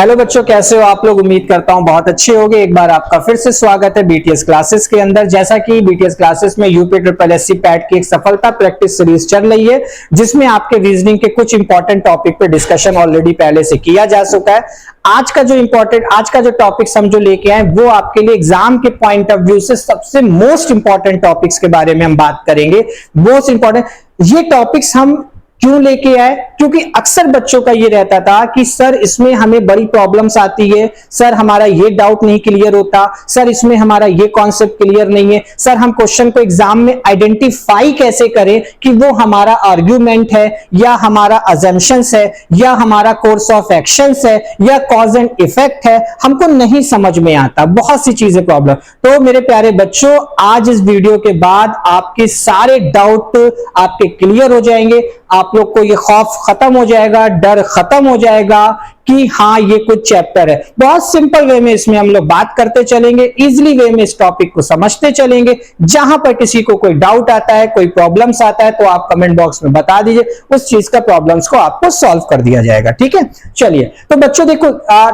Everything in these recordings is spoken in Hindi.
हेलो बच्चों, कैसे हो आप लोग। उम्मीद करता हूं बहुत अच्छे होंगे। एक बार आपका फिर से स्वागत है बीटीएस क्लासेस के अंदर। जैसा कि बीटीएस क्लासेस में यूपी ट्रिपल एससी पैट की एक सफलता प्रैक्टिस सीरीज चल रही है, जिसमें आपके रीजनिंग के कुछ इंपॉर्टेंट टॉपिक पे डिस्कशन ऑलरेडी पहले से किया जा चुका है। आज का जो टॉपिक्स हम जो लेके आए वो आपके लिए एग्जाम के पॉइंट ऑफ व्यू से सबसे मोस्ट इंपॉर्टेंट टॉपिक्स के बारे में हम बात करेंगे। मोस्ट इंपॉर्टेंट ये टॉपिक्स हम क्यों लेके आए, क्योंकि अक्सर बच्चों का ये रहता था कि सर इसमें हमें बड़ी प्रॉब्लम्स आती है, सर हमारा ये डाउट नहीं क्लियर होता, सर इसमें हमारा ये कॉन्सेप्ट क्लियर नहीं है, सर हम क्वेश्चन को एग्जाम में आइडेंटिफाई कैसे करें कि वो हमारा आर्ग्यूमेंट है या हमारा अजम्पशंस है या हमारा कोर्स ऑफ एक्शंस है या कॉज एंड इफेक्ट है, हमको नहीं समझ में आता। बहुत सी चीजें प्रॉब्लम। तो मेरे प्यारे बच्चों, आज इस वीडियो के बाद आपके सारे डाउट आपके क्लियर हो जाएंगे। आप लोग को ये खौफ खत्म हो जाएगा, डर खत्म हो जाएगा कि हाँ ये कुछ चैप्टर है। बहुत सिंपल वे में इसमें हम लोग बात करते चलेंगे, इजीली वे में इस टॉपिक को समझते चलेंगे। जहां पर किसी को कोई डाउट आता है, कोई प्रॉब्लम्स आता है, तो आप कमेंट बॉक्स में बता दीजिए, उस चीज का प्रॉब्लम्स को आपको सॉल्व कर दिया जाएगा। ठीक है, चलिए। तो बच्चों देखो,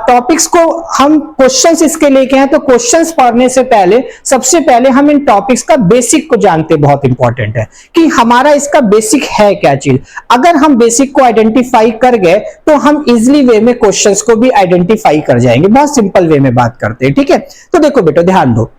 टॉपिक्स को हम क्वेश्चंस इसके लेके हैं, तो क्वेश्चंस पढ़ने से पहले सबसे पहले हम इन टॉपिक्स का बेसिक को जानते बहुत इंपॉर्टेंट है कि हमारा इसका बेसिक है क्या चीज। अगर हम बेसिक को आइडेंटिफाई कर गए तो हम इजिली वे में क्वेश्चंस को भी आइडेंटिफाई कर जाएंगे। बहुत सिंपल वे में बात करते हैं। ठीक है, तो देखो बेटा ध्यान दो,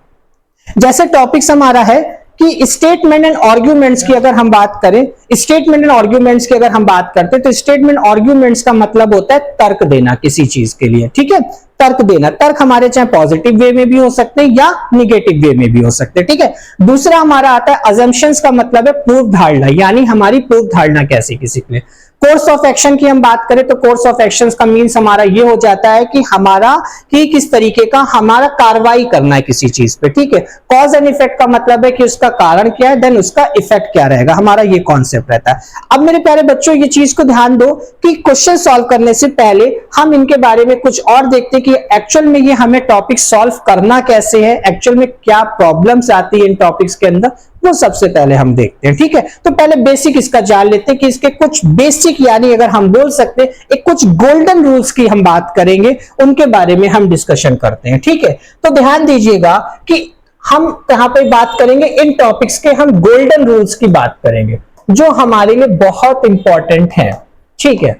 जैसे टॉपिक्स हमारा है कि स्टेटमेंट एंड आर्ग्यूमेंट्स की अगर हम बात करें, स्टेटमेंट एंड आर्ग्यूमेंट्स की अगर हम बात करते हैं तो स्टेटमेंट आर्ग्यूमेंट्स का मतलब होता है तर्क देना किसी चीज के लिए। ठीक है, तर्क देना। तर्क हमारे चाहे पॉजिटिव वे में भी हो सकते हैं या निगेटिव वे में भी हो सकते हैं। ठीक है, दूसरा हमारा आता है अजम्पशंस का मतलब है पूर्व धारणा, यानी हमारी पूर्व धारणा कैसी किसी के लिए। कोर्स ऑफ एक्शन की हम बात करें तो कोर्स ऑफ एक्शन का मीन्स हमारा ये हो जाता है कि हमारा कि किस तरीके का हमारा कार्रवाई करना है किसी चीज पे। ठीक है, कॉज एंड इफेक्ट का मतलब है कि उसका कारण क्या है, देन उसका इफेक्ट क्या रहेगा, हमारा ये कॉन्सेप्ट रहता है। अब मेरे प्यारे बच्चों, ये चीज को ध्यान दो कि क्वेश्चन सॉल्व करने से पहले हम इनके बारे में कुछ और देखते हैं कि एक्चुअल में ये हमें टॉपिक सॉल्व करना कैसे है, एक्चुअल में क्या प्रॉब्लम्स आती है इन टॉपिक्स के अंदर, वो सबसे पहले हम देखते हैं। ठीक है, तो पहले बेसिक इसका जान लेते हैं कि इसके कुछ बेसिक, यानी अगर हम बोल सकते हैं एक कुछ गोल्डन रूल्स की हम बात करेंगे, उनके बारे में हम डिस्कशन करते हैं। ठीक है, तो ध्यान दीजिएगा कि हम यहां पे बात करेंगे इन टॉपिक्स के, हम गोल्डन रूल्स की बात करेंगे जो हमारे लिए बहुत इंपॉर्टेंट है। ठीक है,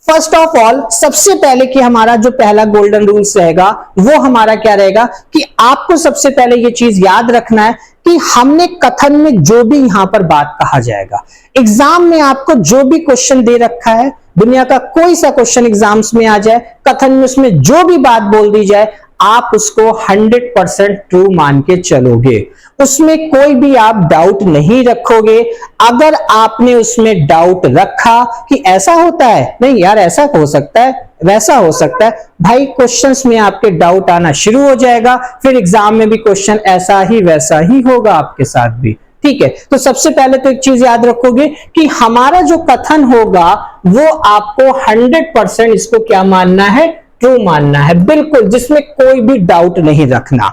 फर्स्ट ऑफ ऑल सबसे पहले कि हमारा जो पहला गोल्डन रूल्स रहेगा वो हमारा क्या रहेगा कि आपको सबसे पहले ये चीज याद रखना है कि हमने कथन में जो भी यहां पर बात कहा जाएगा, एग्जाम में आपको जो भी क्वेश्चन दे रखा है, दुनिया का कोई सा क्वेश्चन एग्जाम्स में आ जाए, कथन में उसमें जो भी बात बोल दी जाए, आप उसको 100% ट्रू मान के चलोगे, उसमें कोई भी आप डाउट नहीं रखोगे। अगर आपने उसमें डाउट रखा कि ऐसा होता है, नहीं यार ऐसा हो सकता है, वैसा हो सकता है, भाई क्वेश्चंस में आपके डाउट आना शुरू हो जाएगा, फिर एग्जाम में भी क्वेश्चन ऐसा ही वैसा ही होगा आपके साथ भी। ठीक है, तो सबसे पहले तो एक चीज याद रखोगे कि हमारा जो कथन होगा वो आपको 100% इसको क्या मानना है, ट्रू मानना है, बिल्कुल, जिसमें कोई भी डाउट नहीं रखना।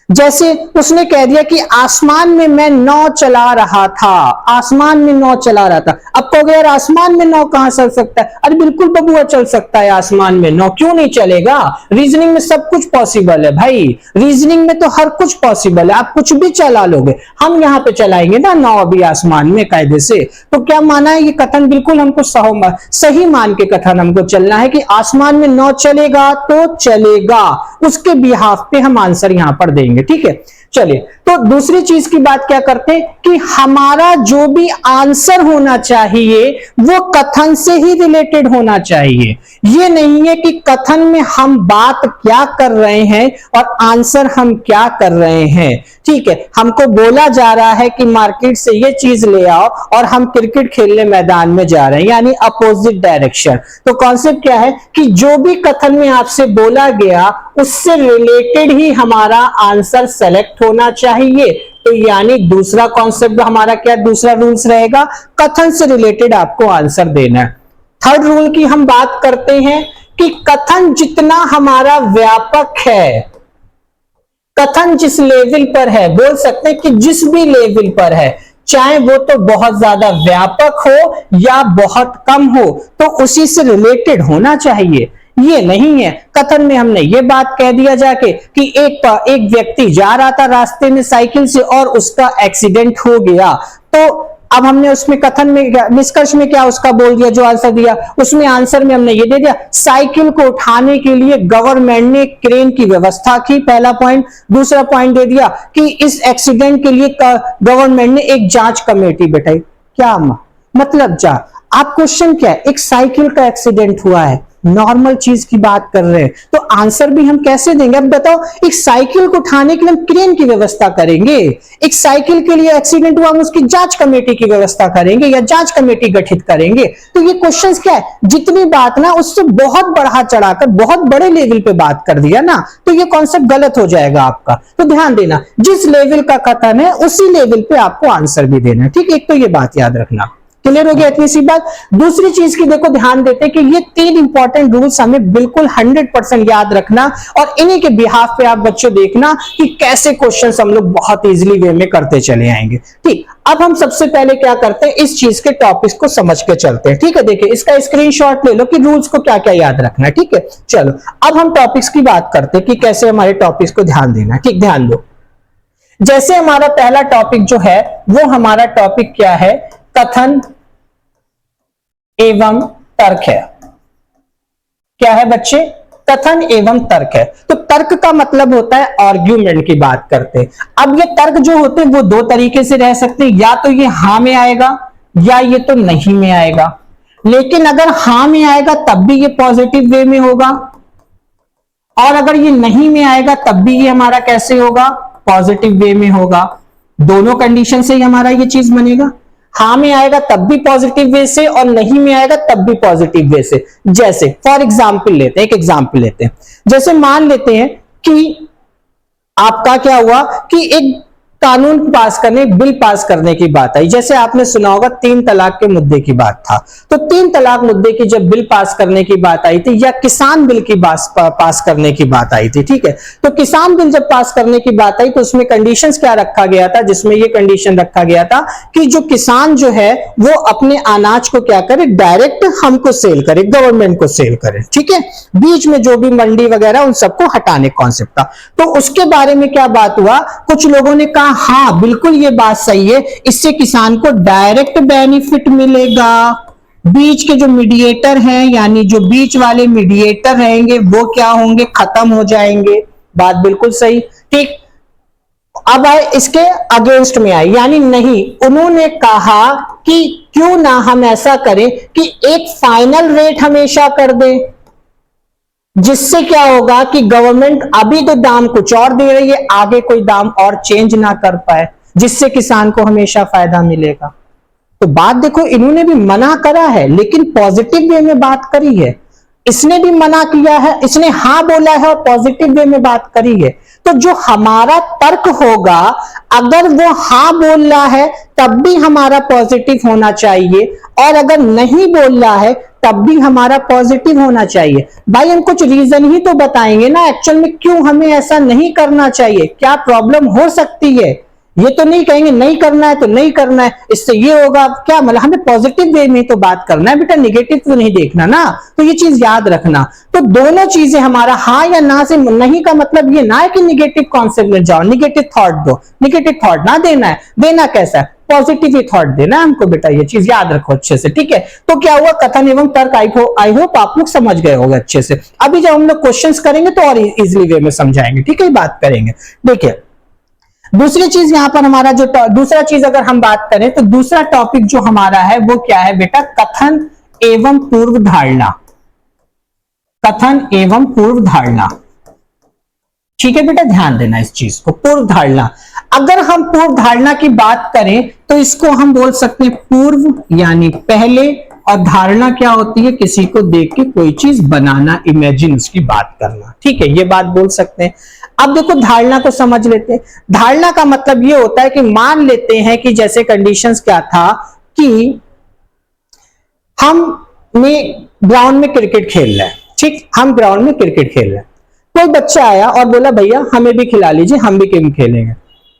जैसे उसने कह दिया कि आसमान में मैं नाव चला रहा था, आसमान में नाव चला रहा था। अब कहोगे यार आसमान में नाव कहां चल सकता है, अरे बिल्कुल बबुआ चल सकता है आसमान में नाव, क्यों नहीं चलेगा। रीजनिंग में सब कुछ पॉसिबल है भाई, रीजनिंग में तो हर कुछ पॉसिबल है, आप कुछ भी चला लोगे। हम यहां पे चलाएंगे ना नाव अभी आसमान में कायदे से, तो क्या माना है ये कथन बिल्कुल हमको सही मान के कथन हमको चलना है कि आसमान में नाव चलेगा तो चलेगा, उसके बिहाफ पे हम आंसर यहां पर देंगे। ठीक है, चलिए, तो दूसरी चीज की बात क्या करते हैं कि हमारा जो भी आंसर होना चाहिए वो कथन से ही रिलेटेड होना चाहिए। ये नहीं है कि कथन में हम बात क्या कर रहे हैं और आंसर हम क्या कर रहे हैं। ठीक है, हमको बोला जा रहा है कि मार्केट से ये चीज ले आओ और हम क्रिकेट खेलने मैदान में जा रहे हैं, यानी अपोजिट डायरेक्शन। तो कॉन्सेप्ट क्या है कि जो भी कथन में आपसे बोला गया उससे रिलेटेड ही हमारा आंसर सेलेक्ट होना चाहिए। तो यानी दूसरा कॉन्सेप्ट हमारा क्या, दूसरा रूल्स रहेगा, कथन से रिलेटेड आपको आंसर देना है। थर्ड रूल की हम बात करते हैं कि कथन जितना हमारा व्यापक है, कथन जिस लेवल पर है, बोल सकते हैं कि जिस भी लेवल पर है, चाहे वो तो बहुत ज्यादा व्यापक हो या बहुत कम हो, तो उसी से रिलेटेड होना चाहिए। ये नहीं है। कथन में हमने ये बात कह दिया जाके कि एक व्यक्ति जा रहा था रास्ते में साइकिल से और उसका एक्सीडेंट हो गया। तो अब हमने उसमें कथन में निष्कर्ष में क्या उसका बोल दिया, जो आंसर दिया उसमें आंसर में हमने ये दे दिया, साइकिल को उठाने के लिए गवर्नमेंट ने क्रेन की व्यवस्था की, पहला पॉइंट। दूसरा पॉइंट दे दिया कि इस एक्सीडेंट के लिए गवर्नमेंट ने एक जांच कमेटी बैठाई। क्या मतलब आप क्वेश्चन क्या है, एक साइकिल का एक्सीडेंट हुआ है, नॉर्मल चीज की बात कर रहे हैं, तो आंसर भी हम कैसे देंगे? अब बताओ, एक साइकिल को उठाने के लिए हम क्रेन की व्यवस्था करेंगे, एक साइकिल के लिए एक्सीडेंट हुआ हम उसकी जांच कमेटी की व्यवस्था करेंगे या जांच कमेटी गठित करेंगे? तो ये क्वेश्चंस क्या है, जितनी बात ना उससे बहुत बढ़ा चढ़ाकर बहुत बड़े लेवल पे बात कर दिया ना, तो ये कॉन्सेप्ट गलत हो जाएगा आपका। तो ध्यान देना, जिस लेवल का कथन है उसी लेवल पे आपको आंसर भी देना है, ठीक है? एक तो ये बात याद रखना। क्लियर हो गया इतनी सी बात। दूसरी चीज की देखो, ध्यान देते हैं कि ये 3 इंपॉर्टेंट रूल्स हमें बिल्कुल 100% याद रखना और इन्हीं के बिहाफ पे आप बच्चों देखना कि कैसे क्वेश्चंस हम लोग बहुत इजीली वे में करते चले आएंगे। ठीक, अब हम सबसे पहले क्या करते हैं, इस चीज के टॉपिक्स को समझ के चलते हैं। ठीक है, देखिए इसका स्क्रीनशॉट ले लो कि रूल्स को क्या क्या याद रखना है। ठीक है, चलो अब हम टॉपिक्स की बात करते हैं कि कैसे हमारे टॉपिक्स को ध्यान देना है। ठीक, ध्यान दो। जैसे हमारा पहला टॉपिक जो है वो हमारा टॉपिक क्या है, कथन एवं तर्क है। क्या है बच्चे? कथन एवं तर्क है। तो तर्क का मतलब होता है आर्ग्यूमेंट की बात करते हैं। अब ये तर्क जो होते हैं वो दो तरीके से रह सकते हैं, या तो ये हां में आएगा या ये तो नहीं में आएगा। लेकिन अगर हां में आएगा तब भी ये पॉजिटिव वे में होगा, और अगर ये नहीं में आएगा तब भी ये हमारा कैसे होगा, पॉजिटिव वे में होगा। दोनों कंडीशन से ही हमारा ये चीज बनेगा। हां में आएगा तब भी पॉजिटिव वे से और नहीं में आएगा तब भी पॉजिटिव वे से। जैसे फॉर एग्जाम्पल लेते हैं, एक एग्जाम्पल लेते हैं। जैसे मान लेते हैं कि आपका क्या हुआ कि एक कानून पास करने, बिल पास करने की बात आई। जैसे आपने सुना होगा 3 तलाक के मुद्दे की बात था। तो 3 तलाक मुद्दे की जब बिल पास करने की बात आई थी, या किसान बिल की पास करने की बात आई थी, ठीक है, तो किसान बिल जब पास करने की बात आई तो उसमें कंडीशंस क्या रखा गया था, जिसमें यह कंडीशन रखा गया था कि जो किसान जो है वो अपने अनाज को क्या करे, डायरेक्ट हमको सेल करे, गवर्नमेंट को सेल करे। ठीक है, बीच में जो भी मंडी वगैरह उन सबको हटाने कॉन्सेप्ट था। तो उसके बारे में क्या बात हुआ, कुछ लोगों ने कहा हाँ बिल्कुल ये बात सही है, इससे किसान को डायरेक्ट बेनिफिट मिलेगा। बीच के जो मीडिएटर हैं, यानी जो बीच वाले मीडिएटर रहेंगे वो क्या होंगे, खत्म हो जाएंगे। बात बिल्कुल सही। ठीक, अब आए इसके अगेंस्ट में आए, यानी नहीं, उन्होंने कहा कि क्यों ना हम ऐसा करें कि एक फाइनल रेट हमेशा कर दें, जिससे क्या होगा कि गवर्नमेंट अभी तो दाम कुछ और दे रही है, आगे कोई दाम और चेंज ना कर पाए, जिससे किसान को हमेशा फायदा मिलेगा। तो बात देखो, इन्होंने भी मना करा है लेकिन पॉजिटिव वे में बात करी है। इसने भी मना किया है, इसने हाँ बोला है और पॉजिटिव वे में बात करी है। तो जो हमारा तर्क होगा, अगर वो हाँ बोल रहा है तब भी हमारा पॉजिटिव होना चाहिए, और अगर नहीं बोल रहा है तब भी हमारा पॉजिटिव होना चाहिए। भाई हम कुछ रीजन ही तो बताएंगे ना एक्चुअल में क्यों हमें ऐसा नहीं करना चाहिए, क्या प्रॉब्लम हो सकती है। ये तो नहीं कहेंगे नहीं करना है तो नहीं करना है, इससे ये होगा, क्या मतलब हमें पॉजिटिव वे में तो बात करना है बेटा, निगेटिव तो नहीं देखना ना। तो ये चीज याद रखना। तो दोनों चीजें हमारा हाँ या ना से, नहीं का मतलब ये ना है कि निगेटिव कॉन्सेप्ट में जाओ, निगेटिव थॉट दो, निगेटिव थॉट ना देना है। देना कैसा है, पॉजिटिव ही थॉट देना है हमको बेटा, ये चीज याद रखो अच्छे से। ठीक है, तो क्या हुआ, कथन एवं तर्क आई होप आप लोग समझ गए होंगे अच्छे से। अभी जब हम लोग क्वेश्चंस करेंगे तो और इजीली वे में समझाएंगे। ठीक है, बात करेंगे। देखिए दूसरी चीज यहां पर हमारा जो दूसरा चीज अगर हम बात करें तो दूसरा टॉपिक जो हमारा है वो क्या है बेटा, कथन एवं पूर्व धारणा। कथन एवं पूर्व धारणा। ठीक है बेटा, ध्यान देना इस चीज को, पूर्व धारणा। अगर हम पूर्व धारणा की बात करें तो इसको हम बोल सकते हैं पूर्व यानी पहले, और धारणा क्या होती है, किसी को देख के कोई चीज बनाना, इमेजिन उसकी बात करना। ठीक है, ये बात बोल सकते हैं। अब देखो धारणा को समझ लेते हैं। धारणा का मतलब ये होता है कि मान लेते हैं कि जैसे कंडीशंस क्या था कि हम ग्राउंड में क्रिकेट खेल रहे हैं। ठीक, हम ग्राउंड में क्रिकेट खेल रहे हैं, कोई बच्चा आया और बोला भैया हमें भी खिला लीजिए, हम भी गेम खेलेंगे।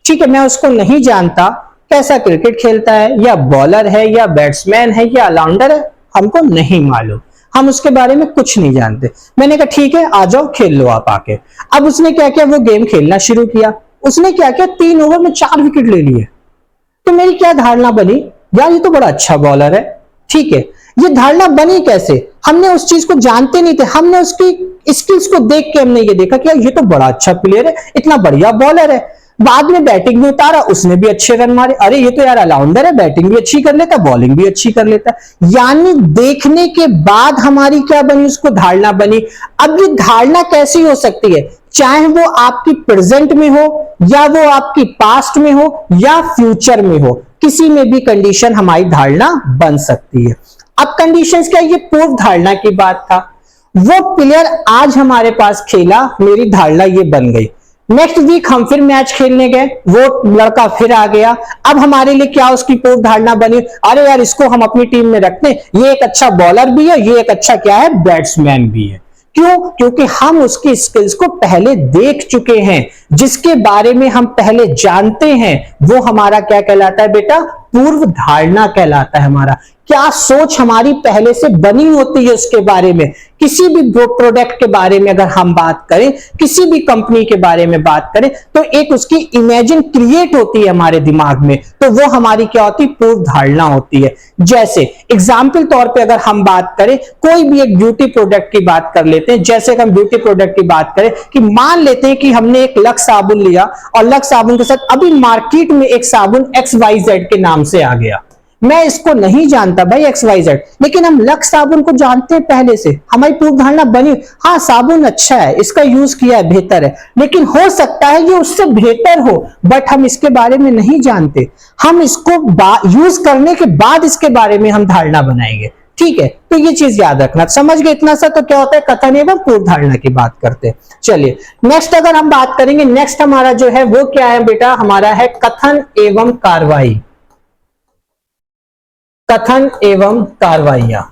ठीक है, मैं उसको नहीं जानता कैसा क्रिकेट खेलता है, या बॉलर है या बैट्समैन है या ऑलराउंडर है, हमको नहीं मालूम। हम उसके बारे में कुछ नहीं जानते। मैंने कहा ठीक है आ जाओ खेल लो आप आके। अब उसने क्या किया, वो गेम खेलना शुरू किया। उसने क्या किया, 3 ओवर में 4 विकेट ले लिए। तो मेरी क्या धारणा बनी, यार ये तो बड़ा अच्छा बॉलर है। ठीक है, ये धारणा बनी कैसे, हमने उस चीज को जानते नहीं थे, हमने उसकी स्किल्स को देख के हमने ये देखा कि यार ये तो बड़ा अच्छा प्लेयर है, इतना बढ़िया बॉलर है। बाद में बैटिंग भी उतारा, उसने भी अच्छे रन मारे, अरे ये तो यार ऑलराउंडर है, बैटिंग भी अच्छी कर लेता, बॉलिंग भी अच्छी कर लेता। यानी देखने के बाद हमारी क्या बनी, उसको धारणा बनी। अब ये धारणा कैसी हो सकती है, चाहे वो आपकी प्रेजेंट में हो या वो आपकी पास्ट में हो या फ्यूचर में हो, किसी में भी कंडीशन हमारी धारणा बन सकती है। अब कंडीशंस क्या, ये पूर्व धारणा की बात था। वो प्लेयर आज हमारे पास खेला, मेरी धारणा ये बन गई। नेक्स्ट वीक हम फिर मैच खेलने गए, वो लड़का फिर आ गया। अब हमारे लिए क्या उसकी पूर्व धारणा बनी, अरे यार इसको हम अपनी टीम में रखते हैं, ये एक अच्छा बॉलर भी है, ये एक अच्छा क्या है, बैट्समैन भी है। क्यों, क्योंकि हम उसकी स्किल्स को पहले देख चुके हैं, जिसके बारे में हम पहले जानते हैं, वो हमारा क्या कहलाता है बेटा, पूर्व धारणा कहलाता है। हमारा क्या सोच हमारी पहले से बनी होती है उसके बारे में। किसी भी प्रोडक्ट के बारे में अगर हम बात करें, किसी भी कंपनी के बारे में बात करें, तो एक उसकी इमेजिन क्रिएट होती है हमारे दिमाग में, तो वो हमारी क्या होती है, पूर्व धारणा होती है। जैसे एग्जाम्पल तौर पे अगर हम बात करें, कोई भी एक ब्यूटी प्रोडक्ट की बात कर लेते हैं। जैसे हम ब्यूटी प्रोडक्ट की बात करें कि मान लेते हैं कि हमने एक लक्स साबुन लिया और लक्स साबुन के साथ अभी मार्केट में एक साबुन XYZ के नाम से आ गया। मैं इसको नहीं जानता भाई XYZ, लेकिन हम लक्स साबुन को जानते हैं पहले से, हमारी पूर्व धारणा बनी, हाँ साबुन अच्छा है, इसका यूज किया है, बेहतर है, लेकिन हो सकता है ये उससे बेहतर हो, बट हम इसके बारे में नहीं जानते। हम इसको यूज करने के बाद इसके बारे में हम धारणा बनाएंगे। ठीक है, तो ये चीज याद रखना। समझ गए इतना सा, तो क्या होता है, कथन एवं पूर्व धारणा की बात करते हैं। चलिए नेक्स्ट अगर हम बात करेंगे, नेक्स्ट हमारा जो है वो क्या है बेटा, हमारा है कथन एवं कार्रवाई। कथन एवं कार्रवाइयां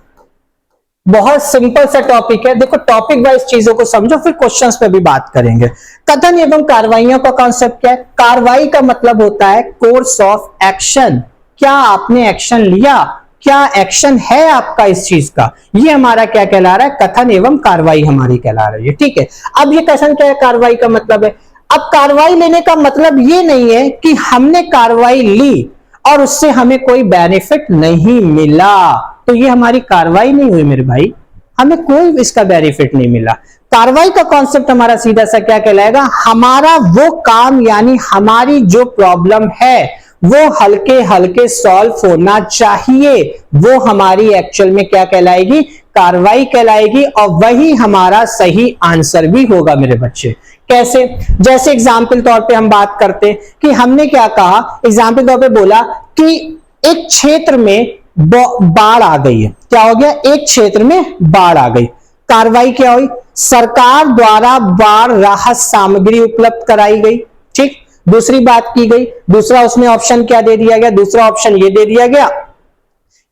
बहुत सिंपल सा टॉपिक है। देखो टॉपिक वाइज चीजों को समझो, फिर क्वेश्चंस पे भी बात करेंगे। कथन एवं कार्रवाइयों का कॉन्सेप्ट क्या है, कार्रवाई का मतलब होता है कोर्स ऑफ एक्शन। क्या आपने एक्शन लिया, क्या एक्शन है आपका इस चीज का, ये हमारा क्या कहला रहा है, कथन एवं कार्रवाई हमारी कहला रही है। ठीक है, अब ये कथन क्या है, कार्रवाई का मतलब है। अब कार्रवाई लेने का मतलब ये नहीं है कि हमने कार्रवाई ली और उससे हमें कोई बेनिफिट नहीं मिला, तो ये हमारी कार्रवाई नहीं हुई मेरे भाई, हमें कोई इसका बेनिफिट नहीं मिला। कार्रवाई का कॉन्सेप्ट हमारा सीधा सा क्या कहलाएगा, हमारा वो काम यानी हमारी जो प्रॉब्लम है वो हल्के हल्के सॉल्व होना चाहिए, वो हमारी एक्चुअल में क्या कहलाएगी, कार्रवाई कहलाएगी, और वही हमारा सही आंसर भी होगा मेरे बच्चे। कैसे, जैसे एग्जाम्पल तौर पे हम बात करते हैं कि हमने क्या कहा, एग्जाम्पल तौर पे बोला कि एक क्षेत्र में बाढ़ आ गई है। क्या हो गया, एक क्षेत्र में बाढ़ आ गई। कार्रवाई क्या हुई, सरकार द्वारा बाढ़ राहत सामग्री उपलब्ध कराई गई। ठीक, दूसरी बात की गई, दूसरा उसमें ऑप्शन क्या दे दिया गया, दूसरा ऑप्शन ये दे दिया गया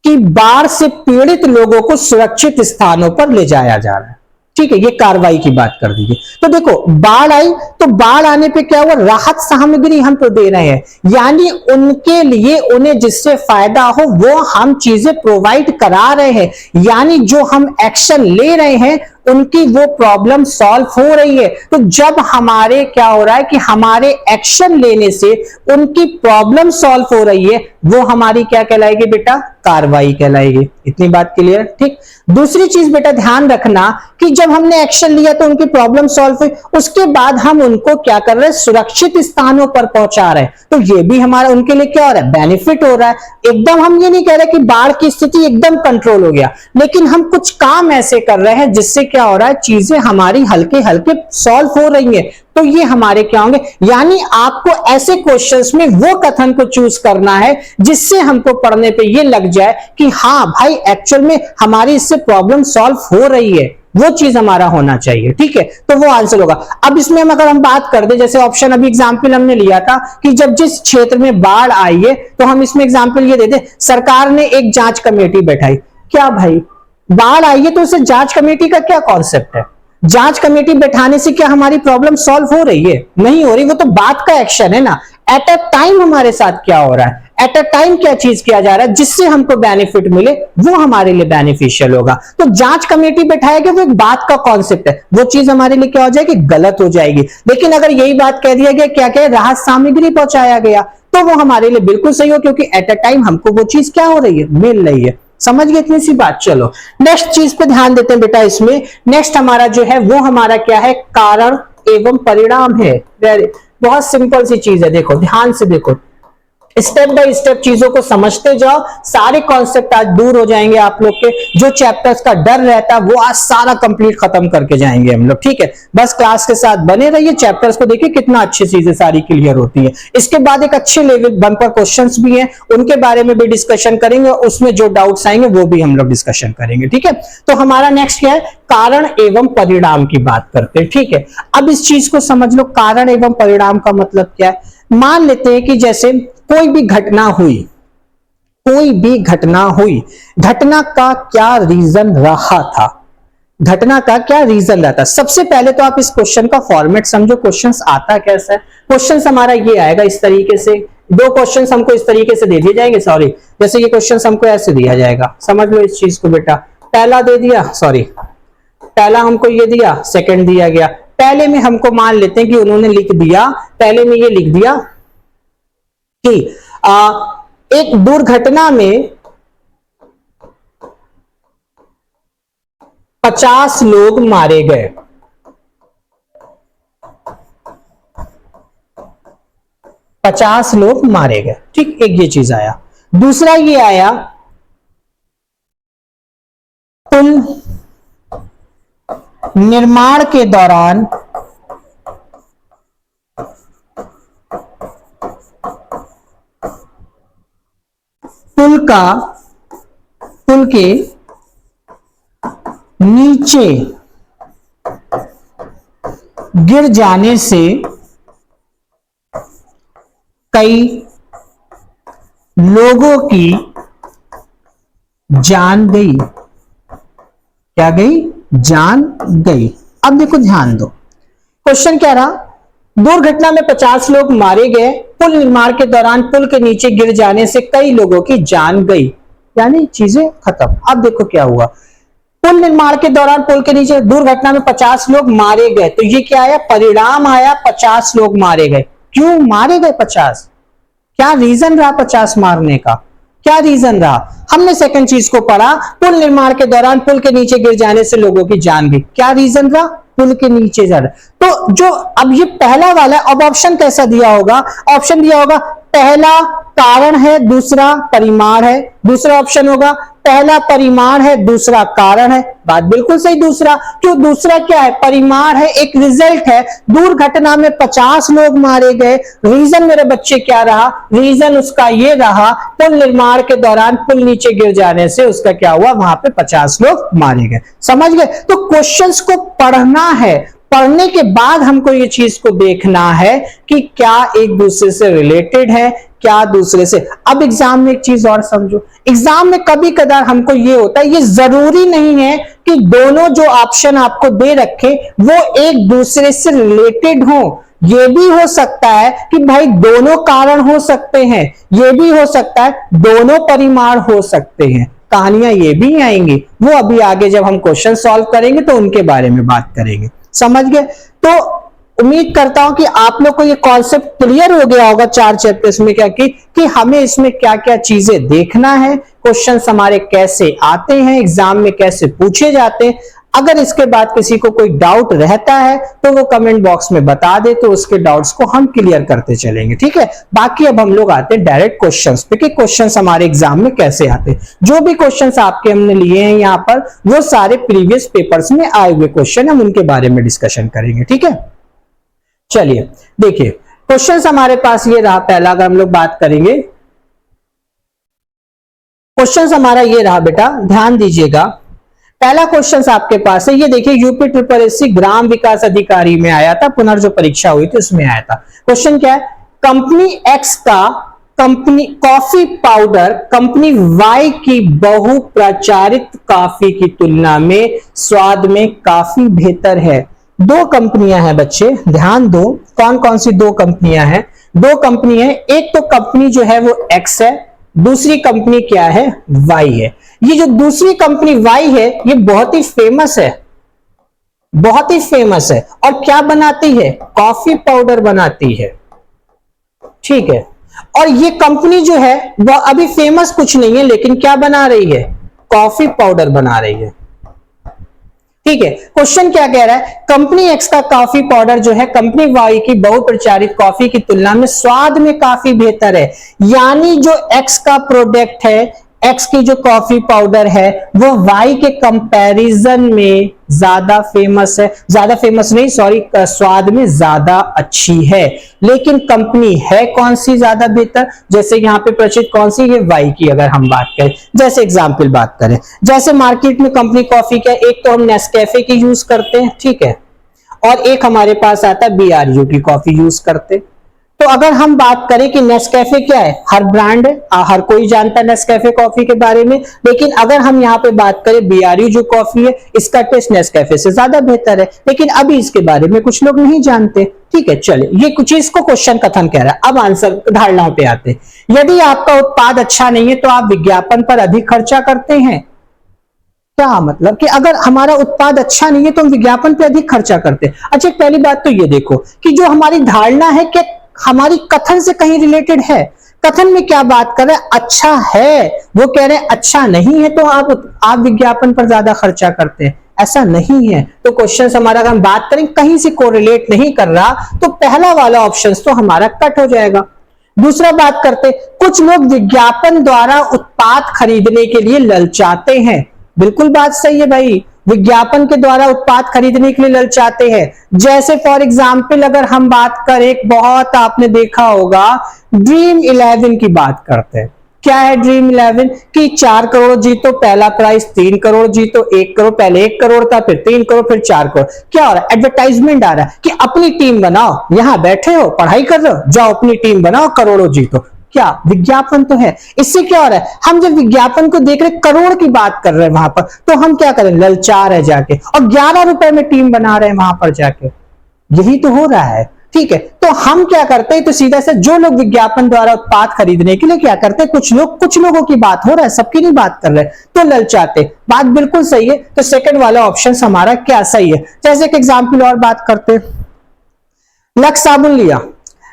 कि बाढ़ से पीड़ित लोगों को सुरक्षित स्थानों पर ले जाया जा रहा है। ठीक है, ये कार्रवाई की बात कर दीजिए। तो देखो बाढ़ आई, तो बाढ़ आने पे क्या हुआ, राहत सामग्री हम तो दे रहे हैं, यानी उनके लिए उन्हें जिससे फायदा हो वो हम चीजें प्रोवाइड करा रहे हैं, यानी जो हम एक्शन ले रहे हैं उनकी वो प्रॉब्लम सॉल्व हो रही है। तो जब हमारे क्या हो रहा है कि हमारे एक्शन लेने से उनकी प्रॉब्लम सॉल्व हो रही है, वो हमारी क्या कहलाएगी बेटा, कार्रवाई कहलाएगी। इतनी बात क्लियर। ठीक, दूसरी चीज बेटा ध्यान रखना कि जब हमने एक्शन लिया तो उनकी प्रॉब्लम सॉल्व हुई, उसके बाद हम उनको क्या कर रहे हैं, सुरक्षित स्थानों पर पहुंचा रहे हैं, तो ये भी हमारा उनके लिए क्या हो रहा है, बेनिफिट हो रहा है। एकदम हम ये नहीं कह रहे कि बाढ़ की स्थिति एकदम कंट्रोल हो गया, लेकिन हम कुछ काम ऐसे कर रहे हैं जिससे क्या हो रहा है, चीजें हमारी हल्के हल्के सॉल्व हो रही हैं, तो ये हमारे क्या होंगे। यानी आपको ऐसे क्वेश्चंस में वो कथन को चूज करना है जिससे हमको पढ़ने पे ये लग जाए कि हाँ भाई एक्चुअल में हमारी इससे प्रॉब्लम सॉल्व हो रही है, वो चीज हमारा होना चाहिए। ठीक है, तो वो आंसर होगा। अब इसमें अगर हम बात कर दे, जैसे ऑप्शन अभी एग्जाम्पल हमने लिया था कि जब जिस क्षेत्र में बाढ़ आई है, तो हम इसमें एग्जाम्पल ये देते, सरकार ने एक जांच कमेटी बैठाई। क्या भाई बाढ़ आई है तो उसे जांच कमेटी का क्या कॉन्सेप्ट है, जांच कमेटी बैठाने से क्या हमारी प्रॉब्लम सॉल्व हो रही है, नहीं हो रही, वो तो बात का एक्शन है ना। एट अ टाइम हमारे साथ क्या हो रहा है, एट अ टाइम क्या चीज किया जा रहा है जिससे हमको बेनिफिट मिले, वो हमारे लिए बेनिफिशियल होगा। तो जांच कमेटी बैठाएगा वो एक बात का कॉन्सेप्ट है, वो चीज हमारे लिए क्या हो जाएगी, गलत हो जाएगी। लेकिन अगर यही बात कह दिया गया क्या क्या राहत सामग्री पहुंचाया गया, तो वो हमारे लिए बिल्कुल सही हो, क्योंकि एट अ टाइम हमको वो चीज क्या हो रही है, मिल रही है। समझ गए इतनी सी बात। चलो नेक्स्ट चीज पे ध्यान देते हैं बेटा। इसमें नेक्स्ट हमारा जो है वो हमारा क्या है, कारण एवं परिणाम है। बहुत सिंपल सी चीज है, देखो ध्यान से देखो, स्टेप बाय स्टेप चीजों को समझते जाओ, सारे कॉन्सेप्ट आज दूर हो जाएंगे आप लोग के। जो चैप्टर्स का डर रहता है वो आज सारा कंप्लीट खत्म करके जाएंगे हम लोग, ठीक है। बस क्लास के साथ बने रहिए, चैप्टर्स को देखिए कितना अच्छी चीजें सारी क्लियर होती है। इसके बाद एक अच्छे लेवल बम्पर क्वेश्चंस भी हैं, उनके बारे में भी डिस्कशन करेंगे, उसमें जो डाउट्स आएंगे वो भी हम लोग डिस्कशन करेंगे, ठीक है। तो हमारा नेक्स्ट क्या है, कारण एवं परिणाम की बात करते हैं, ठीक है। अब इस चीज को समझ लो, कारण एवं परिणाम का मतलब क्या है। मान लेते हैं कि जैसे कोई भी घटना हुई, कोई भी घटना हुई, घटना का क्या रीजन रहा था, घटना का क्या रीजन रहा था। सबसे पहले तो आप इस क्वेश्चन का फॉर्मेट समझो, क्वेश्चंस आता कैसा है। क्वेश्चंस हमारा ये आएगा इस तरीके से, दो क्वेश्चंस हमको इस तरीके से दे दिए जाएंगे, सॉरी जैसे ये क्वेश्चंस हमको ऐसे दिया जाएगा, समझ लो इस चीज को बेटा। पहला दे दिया, सॉरी पहला हमको ये दिया, सेकंड दिया गया। पहले में हमको मान लेते हैं कि उन्होंने लिख दिया, पहले में ये लिख दिया कि एक दुर्घटना में 50 लोग मारे गए, 50 लोग मारे गए, ठीक। एक ये चीज आया। दूसरा ये आया, पुल निर्माण के दौरान पुल के नीचे गिर जाने से कई लोगों की जान गई। क्या गई, जान गई। अब देखो ध्यान दो, क्वेश्चन क्या रहा, दुर्घटना में 50 लोग मारे गए, पुल निर्माण के दौरान पुल के नीचे गिर जाने से कई लोगों की जान गई, यानी चीजें खत्म। अब देखो क्या हुआ, पुल निर्माण के दौरान पुल के नीचे दुर्घटना में 50 लोग मारे गए, तो ये क्या आया, परिणाम आया, 50 लोग मारे गए। क्यों मारे गए 50, क्या रीजन रहा 50 मारने का, क्या रीजन रहा। हमने सेकंड चीज को पढ़ा, पुल निर्माण के दौरान पुल के नीचे गिर जाने से लोगों की जान गई, क्या रीजन रहा, पुल के नीचे जा रहा। तो जो अब ये पहला वाला, अब ऑप्शन कैसा दिया होगा, ऑप्शन दिया होगा पहला कारण है, दूसरा परिमाण है। दूसरा ऑप्शन होगा पहला परिमाण है, दूसरा कारण है। बात बिल्कुल सही। दूसरा क्यों, दूसरा क्या है, परिमाण है, एक रिजल्ट है। दुर्घटना में 50 लोग मारे गए, रीजन मेरे बच्चे क्या रहा, रीजन उसका ये रहा, पुल निर्माण के दौरान पुल नीचे गिर जाने से उसका क्या हुआ, वहां पे 50 लोग मारे गए। समझ गए। तो क्वेश्चंस को पढ़ना है, पढ़ने के बाद हमको ये चीज को देखना है कि क्या एक दूसरे से रिलेटेड है, क्या दूसरे से। अब एग्जाम में एक चीज और समझो, एग्जाम में कभी कदार हमको ये होता है, ये जरूरी नहीं है कि दोनों जो ऑप्शन आपको दे रखे वो एक दूसरे से रिलेटेड हो। ये भी हो सकता है कि भाई दोनों कारण हो सकते हैं, ये भी हो सकता है दोनों परिमाण हो सकते हैं। कहानियां ये भी आएंगी, वो अभी आगे जब हम क्वेश्चन सॉल्व करेंगे तो उनके बारे में बात करेंगे। समझ गए। तो उम्मीद करता हूं कि आप लोग को ये कॉन्सेप्ट क्लियर हो गया होगा 4 चैप्टर्स में क्या कि हमें इसमें क्या क्या चीजें देखना है, क्वेश्चंस हमारे कैसे आते हैं, एग्जाम में कैसे पूछे जाते हैं। अगर इसके बाद किसी को कोई डाउट रहता है तो वो कमेंट बॉक्स में बता दे, तो उसके डाउट्स को हम क्लियर करते चलेंगे, ठीक है। बाकी अब हम लोग आते हैं डायरेक्ट क्वेश्चंस पे कि क्वेश्चंस हमारे एग्जाम में कैसे आते हैं। जो भी क्वेश्चंस आपके हमने लिए हैं यहाँ पर, वो सारे प्रीवियस पेपर्स में आए हुए क्वेश्चन, हम उनके बारे में डिस्कशन करेंगे, ठीक है। चलिए देखिए, क्वेश्चंस हमारे पास ये रहा। पहला अगर हम लोग बात करेंगे, क्वेश्चंस हमारा ये रहा बेटा, ध्यान दीजिएगा। पहला क्वेश्चन आपके पास है, ये देखिए यूपी ट्रिपल एससी ग्राम विकास अधिकारी में आया था, पुनर्जो परीक्षा हुई थी उसमें आया था। क्वेश्चन क्या है, कंपनी एक्स का company coffee powder company Y की बहुप्रचारित कॉफी की तुलना में स्वाद में काफी बेहतर है। दो कंपनियां हैं बच्चे, ध्यान दो, कौन कौन सी दो कंपनियां हैं। दो कंपनी है, एक तो कंपनी जो है वो एक्स है, दूसरी कंपनी क्या है, वाई है। ये जो दूसरी कंपनी वाई है ये बहुत ही फेमस है, बहुत ही फेमस है, और क्या बनाती है, कॉफी पाउडर बनाती है, ठीक है। और ये कंपनी जो है वो अभी फेमस कुछ नहीं है, लेकिन क्या बना रही है, कॉफी पाउडर बना रही है, ठीक है। क्वेश्चन क्या कह रहा है, कंपनी एक्स का कॉफी पाउडर जो है कंपनी वाई की बहुप्रचारित कॉफी की तुलना में स्वाद में काफी बेहतर है। यानी जो एक्स का प्रोडक्ट है, एक्स की जो कॉफी पाउडर है वो वाई के कंपैरिजन में ज्यादा फेमस है, ज्यादा फेमस नहीं सॉरी, स्वाद में ज्यादा अच्छी है। लेकिन कंपनी है कौन सी ज्यादा बेहतर, जैसे यहां पे प्रचलित कौन सी, ये वाई की अगर हम बात करें, जैसे एग्जांपल बात करें, जैसे मार्केट में कंपनी कॉफी का एक तो हम नेस्कैफे की यूज करते हैं, ठीक है, और एक हमारे पास आता है बीआरयू की कॉफी यूज करते। तो अगर हम बात करें कि नेस्कैफे क्या है, हर ब्रांड है, हर कोई जानता है नेस्कैफे कॉफी के बारे में, लेकिन अगर हम यहाँ पे बात करें बीआरयू जो कॉफी है इसका टेस्ट नेस्कैफे से ज्यादा बेहतर है, लेकिन अभी इसके बारे में कुछ लोग नहीं जानते, ठीक है। चलिए, ये कुछ चीज को क्वेश्चन कथन कह रहा है। अब आंसर धारणाओं पे आते हैं। यदि आपका उत्पाद अच्छा नहीं है तो आप विज्ञापन पर अधिक खर्चा करते हैं। क्या मतलब कि अगर हमारा उत्पाद अच्छा नहीं है तो हम विज्ञापन पे अधिक खर्चा करते हैं। अच्छा, पहली बात तो ये देखो कि जो हमारी धारणा है कि हमारी कथन से कहीं रिलेटेड है। कथन में क्या बात कर रहे हैं, अच्छा है, वो कह रहे हैं अच्छा नहीं है तो आप विज्ञापन पर ज्यादा खर्चा करते हैं, ऐसा नहीं है। तो क्वेश्चन हमारा अगर हम बात करें कहीं से कोरिलेट नहीं कर रहा तो पहला वाला ऑप्शन तो हमारा कट हो जाएगा। दूसरा बात करते, कुछ लोग विज्ञापन द्वारा उत्पाद खरीदने के लिए ललचाते हैं। बिल्कुल बात सही है भाई, विज्ञापन के द्वारा उत्पाद खरीदने के लिए ललचाते हैं। जैसे फॉर एग्जाम्पल अगर हम बात करें, बहुत आपने देखा होगा ड्रीम 11 की बात करते हैं। क्या है ड्रीम 11 कि 4 करोड़ जीतो, पहला प्राइस 3 करोड़ जीतो, 1 करोड़, पहले 1 करोड़ था, फिर 3 करोड़, फिर 4 करोड़। क्या हो रहा है, एडवर्टाइजमेंट आ रहा है कि अपनी टीम बनाओ, यहां बैठे हो पढ़ाई कर रहे हो, जाओ अपनी टीम बनाओ, करोड़ों जीतो। क्या विज्ञापन तो है। इससे क्या हो रहा है, हम जब विज्ञापन को देख रहे, करोड़ की बात कर रहे हैं वहां पर, तो हम क्या करें, ललचा रहे जाके, और 11 रुपए में टीम बना रहे हैं वहां पर जाके। यही तो हो रहा है, ठीक है। तो हम क्या करते हैं, तो सीधा से जो लोग विज्ञापन द्वारा उत्पाद खरीदने के लिए क्या करते हैं, कुछ लोगों की बात हो रहा है, सबकी नहीं बात कर रहे, तो ललचाते। बात बिल्कुल सही है। तो सेकंड वाला ऑप्शन हमारा क्या सही है। जैसे एक एग्जाम्पल और बात करते, लक्स साबुन लिया,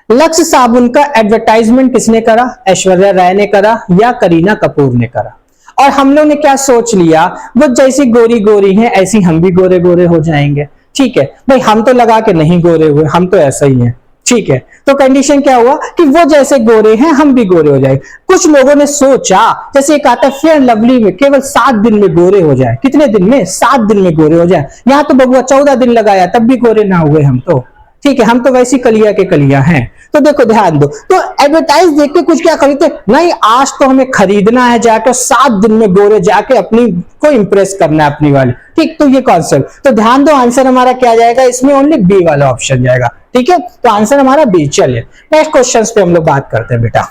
लक्स साबुन का एडवर्टाइजमेंट किसने करा, ऐश्वर्या राय ने करा या करीना कपूर ने करा। और हम लोग ने क्या सोच लिया, वो जैसी गोरी गोरी हैं ऐसी हम भी गोरे गोरे हो जाएंगे, ठीक है भाई। हम तो लगा के नहीं गोरे हुए, हम तो ऐसा ही हैं, ठीक है। तो कंडीशन क्या हुआ कि वो जैसे गोरे हैं हम भी गोरे हो जाएंगे। कुछ लोगों ने सोचा, जैसे एक आता है फेयर लवली में केवल 7 दिन में गोरे हो जाए। कितने दिन में, 7 दिन में गोरे हो जाए। यहां तो बबुआ 14 दिन लगाया तब भी गोरे ना हुए हम तो, ठीक है। हम तो वैसी कलिया के कलिया हैं। तो देखो ध्यान दो, तो एडवर्टाइज देख के कुछ क्या खरीदते, नहीं आज तो हमें खरीदना है जाके, 7 दिन में गोरे जाके अपनी को इंप्रेस करना है अपनी वाली, ठीक। तो ये कॉन्सेप्ट, तो ध्यान दो आंसर हमारा क्या जाएगा इसमें, ओनली बी वाला ऑप्शन जाएगा, ठीक है। तो आंसर हमारा बी। चलिए नेक्स्ट क्वेश्चन पे हम लोग बात करते हैं बेटा।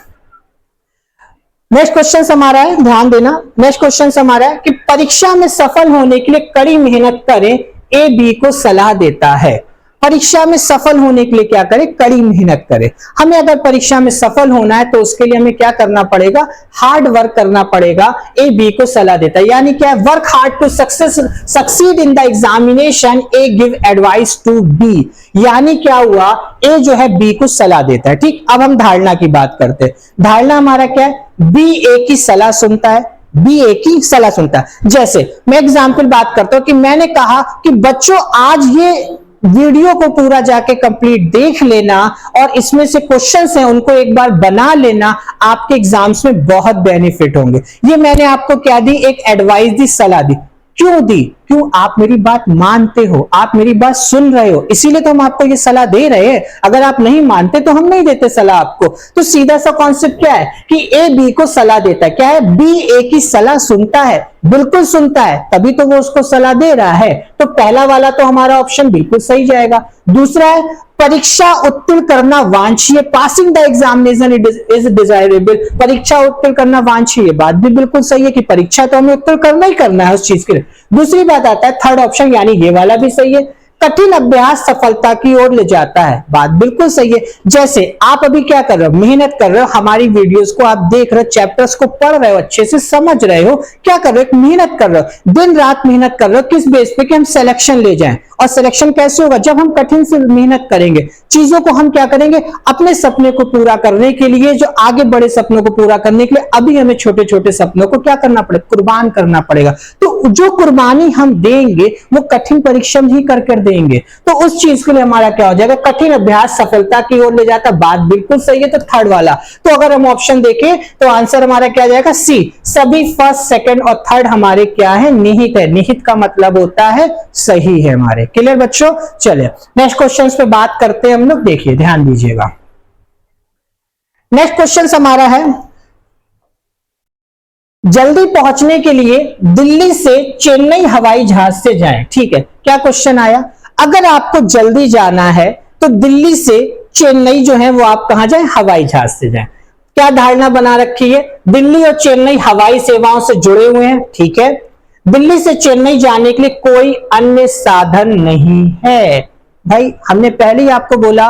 नेक्स्ट क्वेश्चन हमारा है, ध्यान देना, नेक्स्ट क्वेश्चन हमारा है कि परीक्षा में सफल होने के लिए कड़ी मेहनत करें, ए बी को सलाह देता है। परीक्षा में सफल होने के लिए क्या करें, कड़ी मेहनत करें। हमें अगर परीक्षा में सफल होना है तो उसके लिए हमें क्या करना पड़ेगा, हार्ड वर्क करना पड़ेगा। ए बी को सलाह देता है, यानी क्या, work hard to succeed in the examination, A give advice to B. यानी क्या हुआ, ए जो है बी को सलाह देता है, ठीक। अब हम धारणा की बात करते हैं। धारणा हमारा क्या है, बी ए की सलाह सुनता है, बी ए की सलाह सुनता है। जैसे मैं एग्जाम्पल बात करता हूं कि मैंने कहा कि बच्चों आज ये वीडियो को पूरा जाके कंप्लीट देख लेना और इसमें से क्वेश्चंस हैं उनको एक बार बना लेना, आपके एग्जाम्स में बहुत बेनिफिट होंगे। ये मैंने आपको क्या दी, एक एडवाइस दी, सलाह दी। क्यों दी, क्यों, आप मेरी बात मानते हो, आप मेरी बात सुन रहे हो, इसीलिए तो हम आपको ये सलाह दे रहे हैं। अगर आप नहीं मानते तो हम नहीं देते सलाह आपको। तो सीधा सा कॉन्सेप्ट क्या है कि ए बी को सलाह देता है। क्या है, बी ए की सलाह सुनता है, बिल्कुल सुनता है, तभी तो वो उसको सलाह दे रहा है। तो पहला वाला तो हमारा ऑप्शन बिल्कुल सही जाएगा। दूसरा है, परीक्षा उत्तीर्ण करना वांछनीय, passing the examination is desirable. परीक्षा उत्तीर्ण करना वांछनीय, बात भी बिल्कुल सही है कि परीक्षा तो हमें उत्तीर्ण करना ही करना है उस चीज के लिए। दूसरी बात आता है थर्ड ऑप्शन, यानी ये वाला भी सही है, कठिन अभ्यास सफलता की ओर ले जाता है। बात बिल्कुल सही है। जैसे आप अभी क्या कर रहे हो, मेहनत कर रहे हो, हमारी वीडियोस को आप देख रहे हो, चैप्टर्स को पढ़ रहे हो, अच्छे से समझ रहे हो, क्या कर रहे हो, मेहनत कर रहे हो, दिन रात मेहनत कर रहे हो, किस बेस पे कि हम सिलेक्शन ले जाएं। और सिलेक्शन कैसे होगा, जब हम कठिन से मेहनत करेंगे, चीजों को हम क्या करेंगे, अपने सपने को पूरा करने के लिए, जो आगे बड़े सपनों को पूरा करने के लिए अभी हमें छोटे छोटे सपनों को क्या करना पड़ेगा, कुर्बान करना पड़ेगा। तो जो कुर्बानी हम देंगे वो कठिन परिश्रम ही कर देंगे। तो उस चीज के लिए हमारा क्या हो जाएगा, कठिन अभ्यास सफलता की ओर ले जाता। बात बिल्कुल सही है। तो थर्ड वाला, तो अगर हम ऑप्शन देखें तो आंसर हमारा क्या जाएगा, सी। सभी फर्स्ट, सेकंड और थर्ड हमारे क्या है, निहित है। निहित का मतलब होता है सही है हमारे। क्लियर बच्चों? चलिए नेक्स्ट क्वेश्चन पे बात करते हैं हम लोग। देखिए ध्यान दीजिएगा, नेक्स्ट क्वेश्चन हमारा है, जल्दी पहुंचने के लिए दिल्ली से चेन्नई हवाई जहाज से जाएं। ठीक है, क्या क्वेश्चन आया, अगर आपको जल्दी जाना है तो दिल्ली से चेन्नई जो है वो आप कहां जाएं, हवाई जहाज से जाएं। क्या धारणा बना रखी है, दिल्ली और चेन्नई हवाई सेवाओं से जुड़े हुए हैं। ठीक है, दिल्ली से चेन्नई जाने के लिए कोई अन्य साधन नहीं है। भाई हमने पहले ही आपको बोला,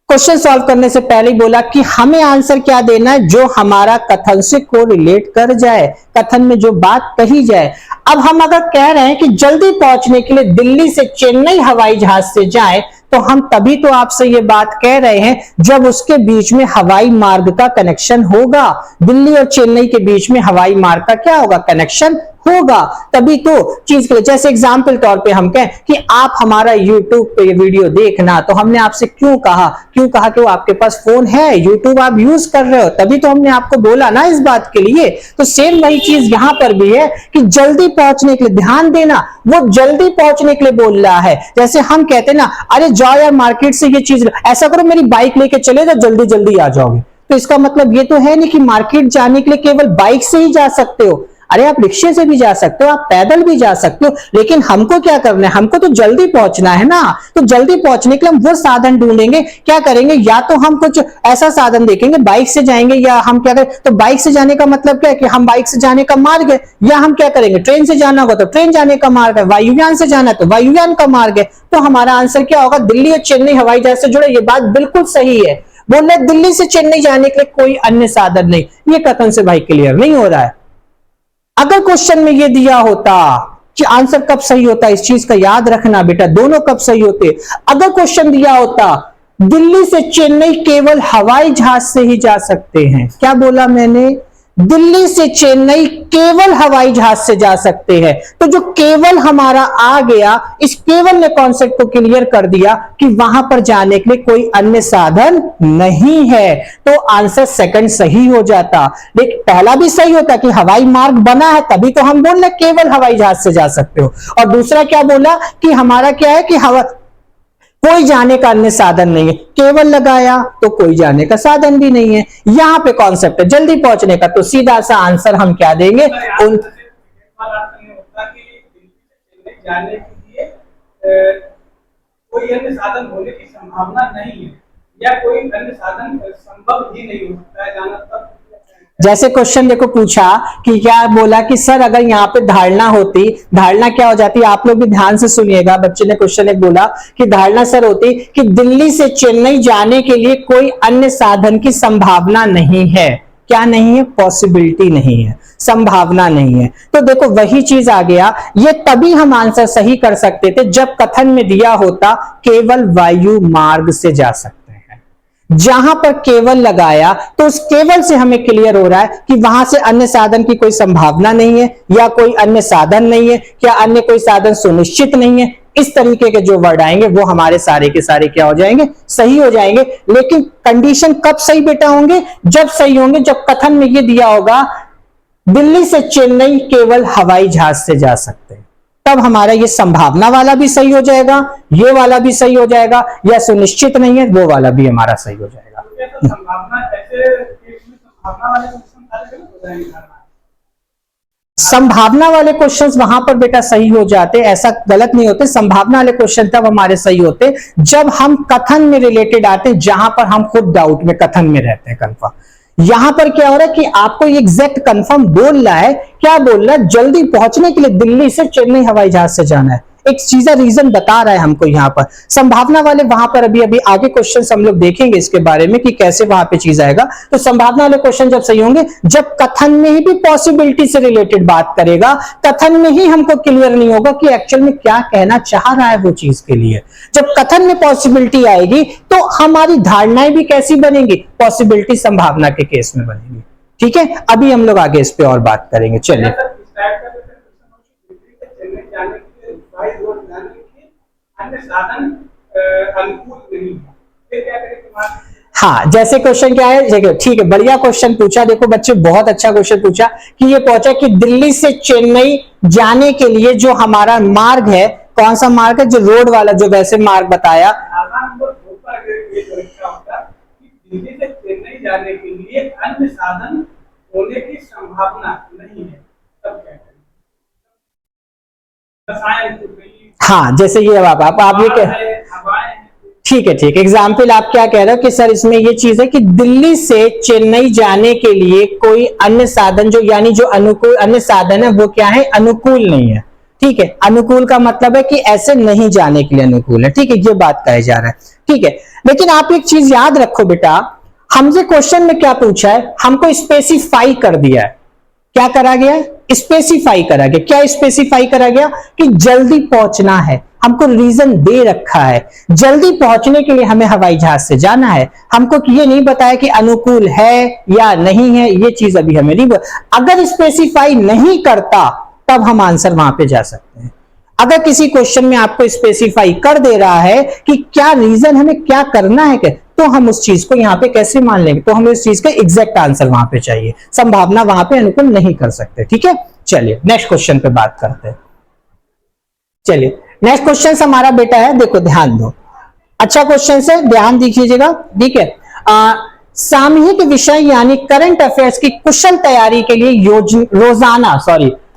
क्वेश्चन सॉल्व करने से पहले ही बोला कि हमें आंसर क्या देना है, जो हमारा कथन से कोरिलेट कर जाए, कथन में जो बात कही जाए। अब हम अगर कह रहे हैं कि जल्दी पहुंचने के लिए दिल्ली से चेन्नई हवाई जहाज से जाएं, तो हम तभी तो आपसे ये बात कह रहे हैं जब उसके बीच में हवाई मार्ग का कनेक्शन होगा। दिल्ली और चेन्नई के बीच में हवाई मार्ग का क्या होगा, कनेक्शन होगा, तभी तो चीज के लिए। जैसे एग्जाम्पल तौर पे हम कहें कि आप हमारा यूट्यूब पे ये वीडियो देखना, तो हमने आपसे क्यों कहा कि वो आपके पास फोन है, यूट्यूब आप यूज कर रहे हो, तभी तो हमने आपको बोला ना इस बात के लिए। तो सेम वही चीज यहां पर भी है कि जल्दी पहुंचने के लिए ध्यान देना, वो जल्दी पहुंचने के लिए बोल रहा है। जैसे हम कहते ना, अरे जाओ यार मार्केट से ये चीज, ऐसा करो मेरी बाइक लेके चले जाओ, जल्दी जल्दी आ जाओगे। तो इसका मतलब ये तो है नहीं कि मार्केट जाने के लिए केवल बाइक से ही जा सकते हो। अरे आप रिक्शे से भी जा सकते हो, आप पैदल भी जा सकते हो, लेकिन हमको क्या करना है, हमको तो जल्दी पहुंचना है ना। तो जल्दी पहुंचने के लिए हम वो साधन ढूंढेंगे। क्या करेंगे, या तो हम कुछ ऐसा साधन देखेंगे, बाइक से जाएंगे, या हम क्या करें, तो बाइक से जाने का मतलब क्या है कि हम बाइक से जाने का मार्ग है, या हम क्या करेंगे, ट्रेन से जाना होगा तो ट्रेन जाने का मार्ग है, वायुयान से जाना तो वायुयान का मार्ग है। तो हमारा आंसर क्या होगा, दिल्ली और चेन्नई हवाई जहाज से जुड़े। ये बात बिल्कुल सही है। बोल रहे दिल्ली से चेन्नई जाने के लिए कोई अन्य साधन नहीं, ये कथन से भाई क्लियर नहीं हो रहा है। अगर क्वेश्चन में ये दिया होता कि आंसर कब सही होता, इस चीज का याद रखना बेटा, दोनों कब सही होते। अगर क्वेश्चन दिया होता दिल्ली से चेन्नई केवल हवाई जहाज से ही जा सकते हैं, क्या बोला मैंने, दिल्ली से चेन्नई केवल हवाई जहाज से जा सकते हैं। तो जो केवल हमारा आ गया, इस केवल ने कॉन्सेप्ट को क्लियर कर दिया कि वहां पर जाने के लिए कोई अन्य साधन नहीं है। तो आंसर सेकंड सही हो जाता। लेकिन पहला भी सही होता कि हवाई मार्ग बना है, तभी तो हम बोल रहे केवल हवाई जहाज से जा सकते हो। और दूसरा क्या बोला कि हमारा क्या है कि हवा, कोई जाने का अन्य साधन नहीं है, केवल लगाया तो कोई जाने का साधन भी नहीं है। यहां पे कॉन्सेप्ट है जल्दी पहुंचने का, तो सीधा सा आंसर हम क्या देंगे, उन जाने के लिए कोई अन्य साधन होने की संभावना नहीं है, या कोई अन्य साधन संभव ही नहीं हो सकता है जाना। तब जैसे क्वेश्चन देखो पूछा कि क्या बोला कि सर अगर यहाँ पे धारणा होती, धारणा क्या हो जाती, आप लोग भी ध्यान से सुनिएगा। बच्चे ने क्वेश्चन एक बोला कि धारणा सर होती कि दिल्ली से चेन्नई जाने के लिए कोई अन्य साधन की संभावना नहीं है। क्या नहीं है, पॉसिबिलिटी नहीं है, संभावना नहीं है। तो देखो वही चीज आ गया। ये तभी हम आंसर सही कर सकते थे जब कथन में दिया होता केवल वायु मार्ग से जा सकते। जहां पर केवल लगाया तो उस केवल से हमें क्लियर हो रहा है कि वहां से अन्य साधन की कोई संभावना नहीं है, या कोई अन्य साधन नहीं है, क्या अन्य कोई साधन सुनिश्चित नहीं है। इस तरीके के जो वर्ड आएंगे वो हमारे सारे के सारे क्या हो जाएंगे, सही हो जाएंगे। लेकिन कंडीशन कब सही बेटा होंगे, जब सही होंगे जब कथन में ये दिया होगा दिल्ली से चेन्नई केवल हवाई जहाज से जा सकते हैं। तब हमारा ये संभावना वाला भी सही हो जाएगा, ये वाला भी सही हो जाएगा, या सुनिश्चित नहीं है वो वाला भी हमारा सही हो जाएगा। तो संभावना वाले क्वेश्चंस वहां पर बेटा सही हो जाते, ऐसा गलत नहीं होते। संभावना वाले क्वेश्चन तब हमारे सही होते जब हम कथन में रिलेटेड आते, जहां पर हम खुद डाउट में कथन में रहते हैं कंफर्म। यहां पर क्या हो रहा है कि आपको एग्जैक्ट कंफर्म बोल रहा है, क्या बोल रहा है, जल्दी पहुंचने के लिए दिल्ली से चेन्नई हवाई जहाज से जाना है। एक चीज रीजन बता रहा है हमको यहाँ पर। संभावना वाले वहां पर अभी अभी आगे क्वेश्चन हम लोग देखेंगे इसके बारे में कि कैसे वहां पे चीज आएगा। तो संभावना वाले क्वेश्चन जब सही होंगे, जब कथन में ही भी पॉसिबिलिटी से रिलेटेड बात करेगा, कथन में ही हमको क्लियर नहीं होगा कि एक्चुअल में क्या कहना चाह रहा है वो चीज के लिए। जब कथन में पॉसिबिलिटी आएगी तो हमारी धारणाएं भी कैसी बनेंगी, पॉसिबिलिटी संभावना के केस में बनेगी। ठीक है, अभी हम लोग आगे इस पे और बात करेंगे। चलिए, हाँ, जैसे क्वेश्चन क्या है, ठीक है, बढ़िया क्वेश्चन पूछा। देखो बच्चे, बहुत अच्छा क्वेश्चन पूछा कि ये पूछा कि दिल्ली से चेन्नई जाने के लिए जो हमारा मार्ग है, कौन सा मार्ग है, जो रोड वाला, जो वैसे मार्ग बताया। दिल्ली से चेन्नई जाने के लिए अन्य साधन होने की संभावना नहीं है, तब क्या करें? हाँ, जैसे ये आप ये कह, ठीक है, ठीक, एग्जाम्पल आप क्या कह रहे हो कि सर इसमें ये चीज है कि दिल्ली से चेन्नई जाने के लिए कोई अन्य साधन, जो यानी जो अनुकूल अन्य साधन है वो क्या है, अनुकूल नहीं है। ठीक है, अनुकूल का मतलब है कि ऐसे नहीं जाने के लिए अनुकूल है। ठीक है, ये बात कहा जा रहा है। ठीक है, लेकिन आप एक चीज याद रखो बेटा, हमसे क्वेश्चन में क्या पूछा है, हमको स्पेसिफाई कर दिया है। क्या करा गया, स्पेसिफाई करा गया। क्या स्पेसिफाई करा गया कि जल्दी पहुंचना है, हमको रीजन दे रखा है, जल्दी पहुंचने के लिए हमें हवाई जहाज से जाना है। हमको ये नहीं बताया कि अनुकूल है या नहीं है, ये चीज अभी हमें नहीं। अगर स्पेसिफाई नहीं करता तब हम आंसर वहां पे जा सकते हैं। अगर किसी क्वेश्चन में आपको स्पेसिफाई कर दे रहा है कि क्या रीजन, हमें क्या करना है, तो हम उस चीज को यहां पे कैसे मान लेंगे, तो हमें उस चीज का एग्जैक्ट आंसर वहां पे चाहिए, संभावना वहां पे अनुकूल नहीं कर सकते। ठीक है, चलिए नेक्स्ट क्वेश्चन पे बात करते हैं। चलिए नेक्स्ट क्वेश्चन हमारा बेटा है, देखो ध्यान दो, अच्छा क्वेश्चन है, ध्यान दीजिएगा। ठीक है, सामूहिक विषय यानी करंट अफेयर्स की कुशल तैयारी के लिए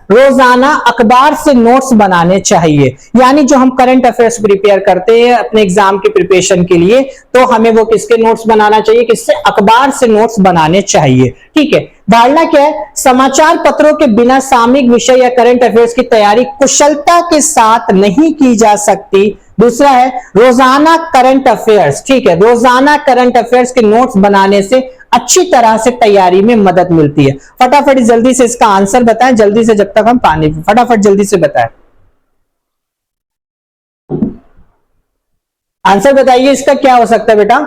रोजाना अखबार से नोट्स बनाने चाहिए। यानी जो हम करंट अफेयर्स प्रिपेयर करते हैं अपने एग्जाम के प्रिपरेशन के लिए, तो हमें वो किसके नोट्स बनाना चाहिए, किससे, अखबार से नोट्स बनाने चाहिए। ठीक है, धारणा क्या है, समाचार पत्रों के बिना सामयिक विषय या करंट अफेयर्स की तैयारी कुशलता के साथ नहीं की जा सकती। दूसरा है रोजाना करंट अफेयर्स। ठीक है, रोजाना करंट अफेयर्स के नोट्स बनाने से अच्छी तरह से तैयारी में मदद मिलती है। फटाफट जल्दी से इसका आंसर बताएं, जल्दी से, जब तक हम पानी, फटाफट जल्दी से बताएं, आंसर बताइए इसका क्या हो सकता है बेटा,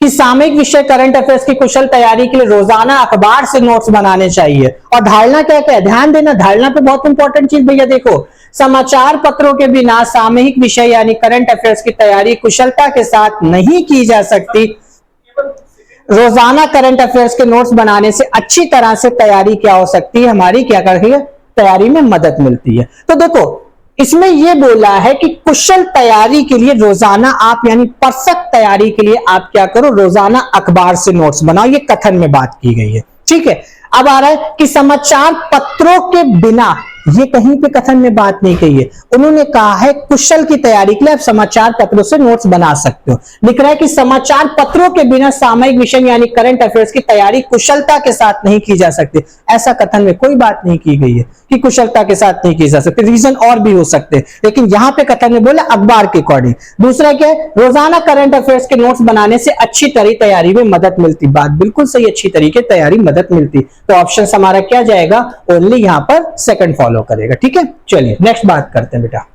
कि सामयिक विषय करंट अफेयर्स की कुशल तैयारी के लिए रोजाना अखबार से नोट्स बनाने चाहिए। और धारणा क्या क्या है, ध्यान देना, धारणा पे बहुत इंपॉर्टेंट चीज भैया, देखो समाचार पत्रों के बिना सामयिक विषय यानी करंट अफेयर्स की तैयारी कुशलता के साथ नहीं की जा सकती। रोजाना करंट अफेयर्स के नोट्स बनाने से अच्छी तरह से तैयारी क्या हो सकती है, हमारी क्या करती है, तैयारी में मदद मिलती है। तो देखो इसमें यह बोला है कि कुशल तैयारी के लिए रोजाना आप, यानी परफेक्ट तैयारी के लिए आप क्या करो, रोजाना अखबार से नोट्स बनाओ। ये कथन में बात की गई है। ठीक है, अब आ रहा है कि समाचार पत्रों के बिना, ये कहीं पे कथन में बात नहीं कही है, उन्होंने कहा है कुशल की तैयारी के लिए आप समाचार पत्रों से नोट्स बना सकते हो। लिख रहा है कि समाचार पत्रों के बिना सामयिक विषय यानी करंट अफेयर्स की तैयारी कुशलता के साथ नहीं की जा सकती। ऐसा कथन में कोई बात नहीं की गई है कि कुशलता के साथ नहीं की जा सकती, रीजन और भी हो सकते हैं, लेकिन यहां पे कथन में बोले अखबार के अकॉर्डिंग। दूसरा क्या है, रोजाना करंट अफेयर्स के नोट्स बनाने से अच्छी तरह तैयारी में मदद मिलती। बात बिल्कुल सही, अच्छी तरीके तैयारी मदद मिलती। तो ऑप्शन हमारा क्या जाएगा, ओनली यहां पर सेकंड फॉलो करेगा। ठीक है, चलिए नेक्स्ट बात करते हैं बेटा।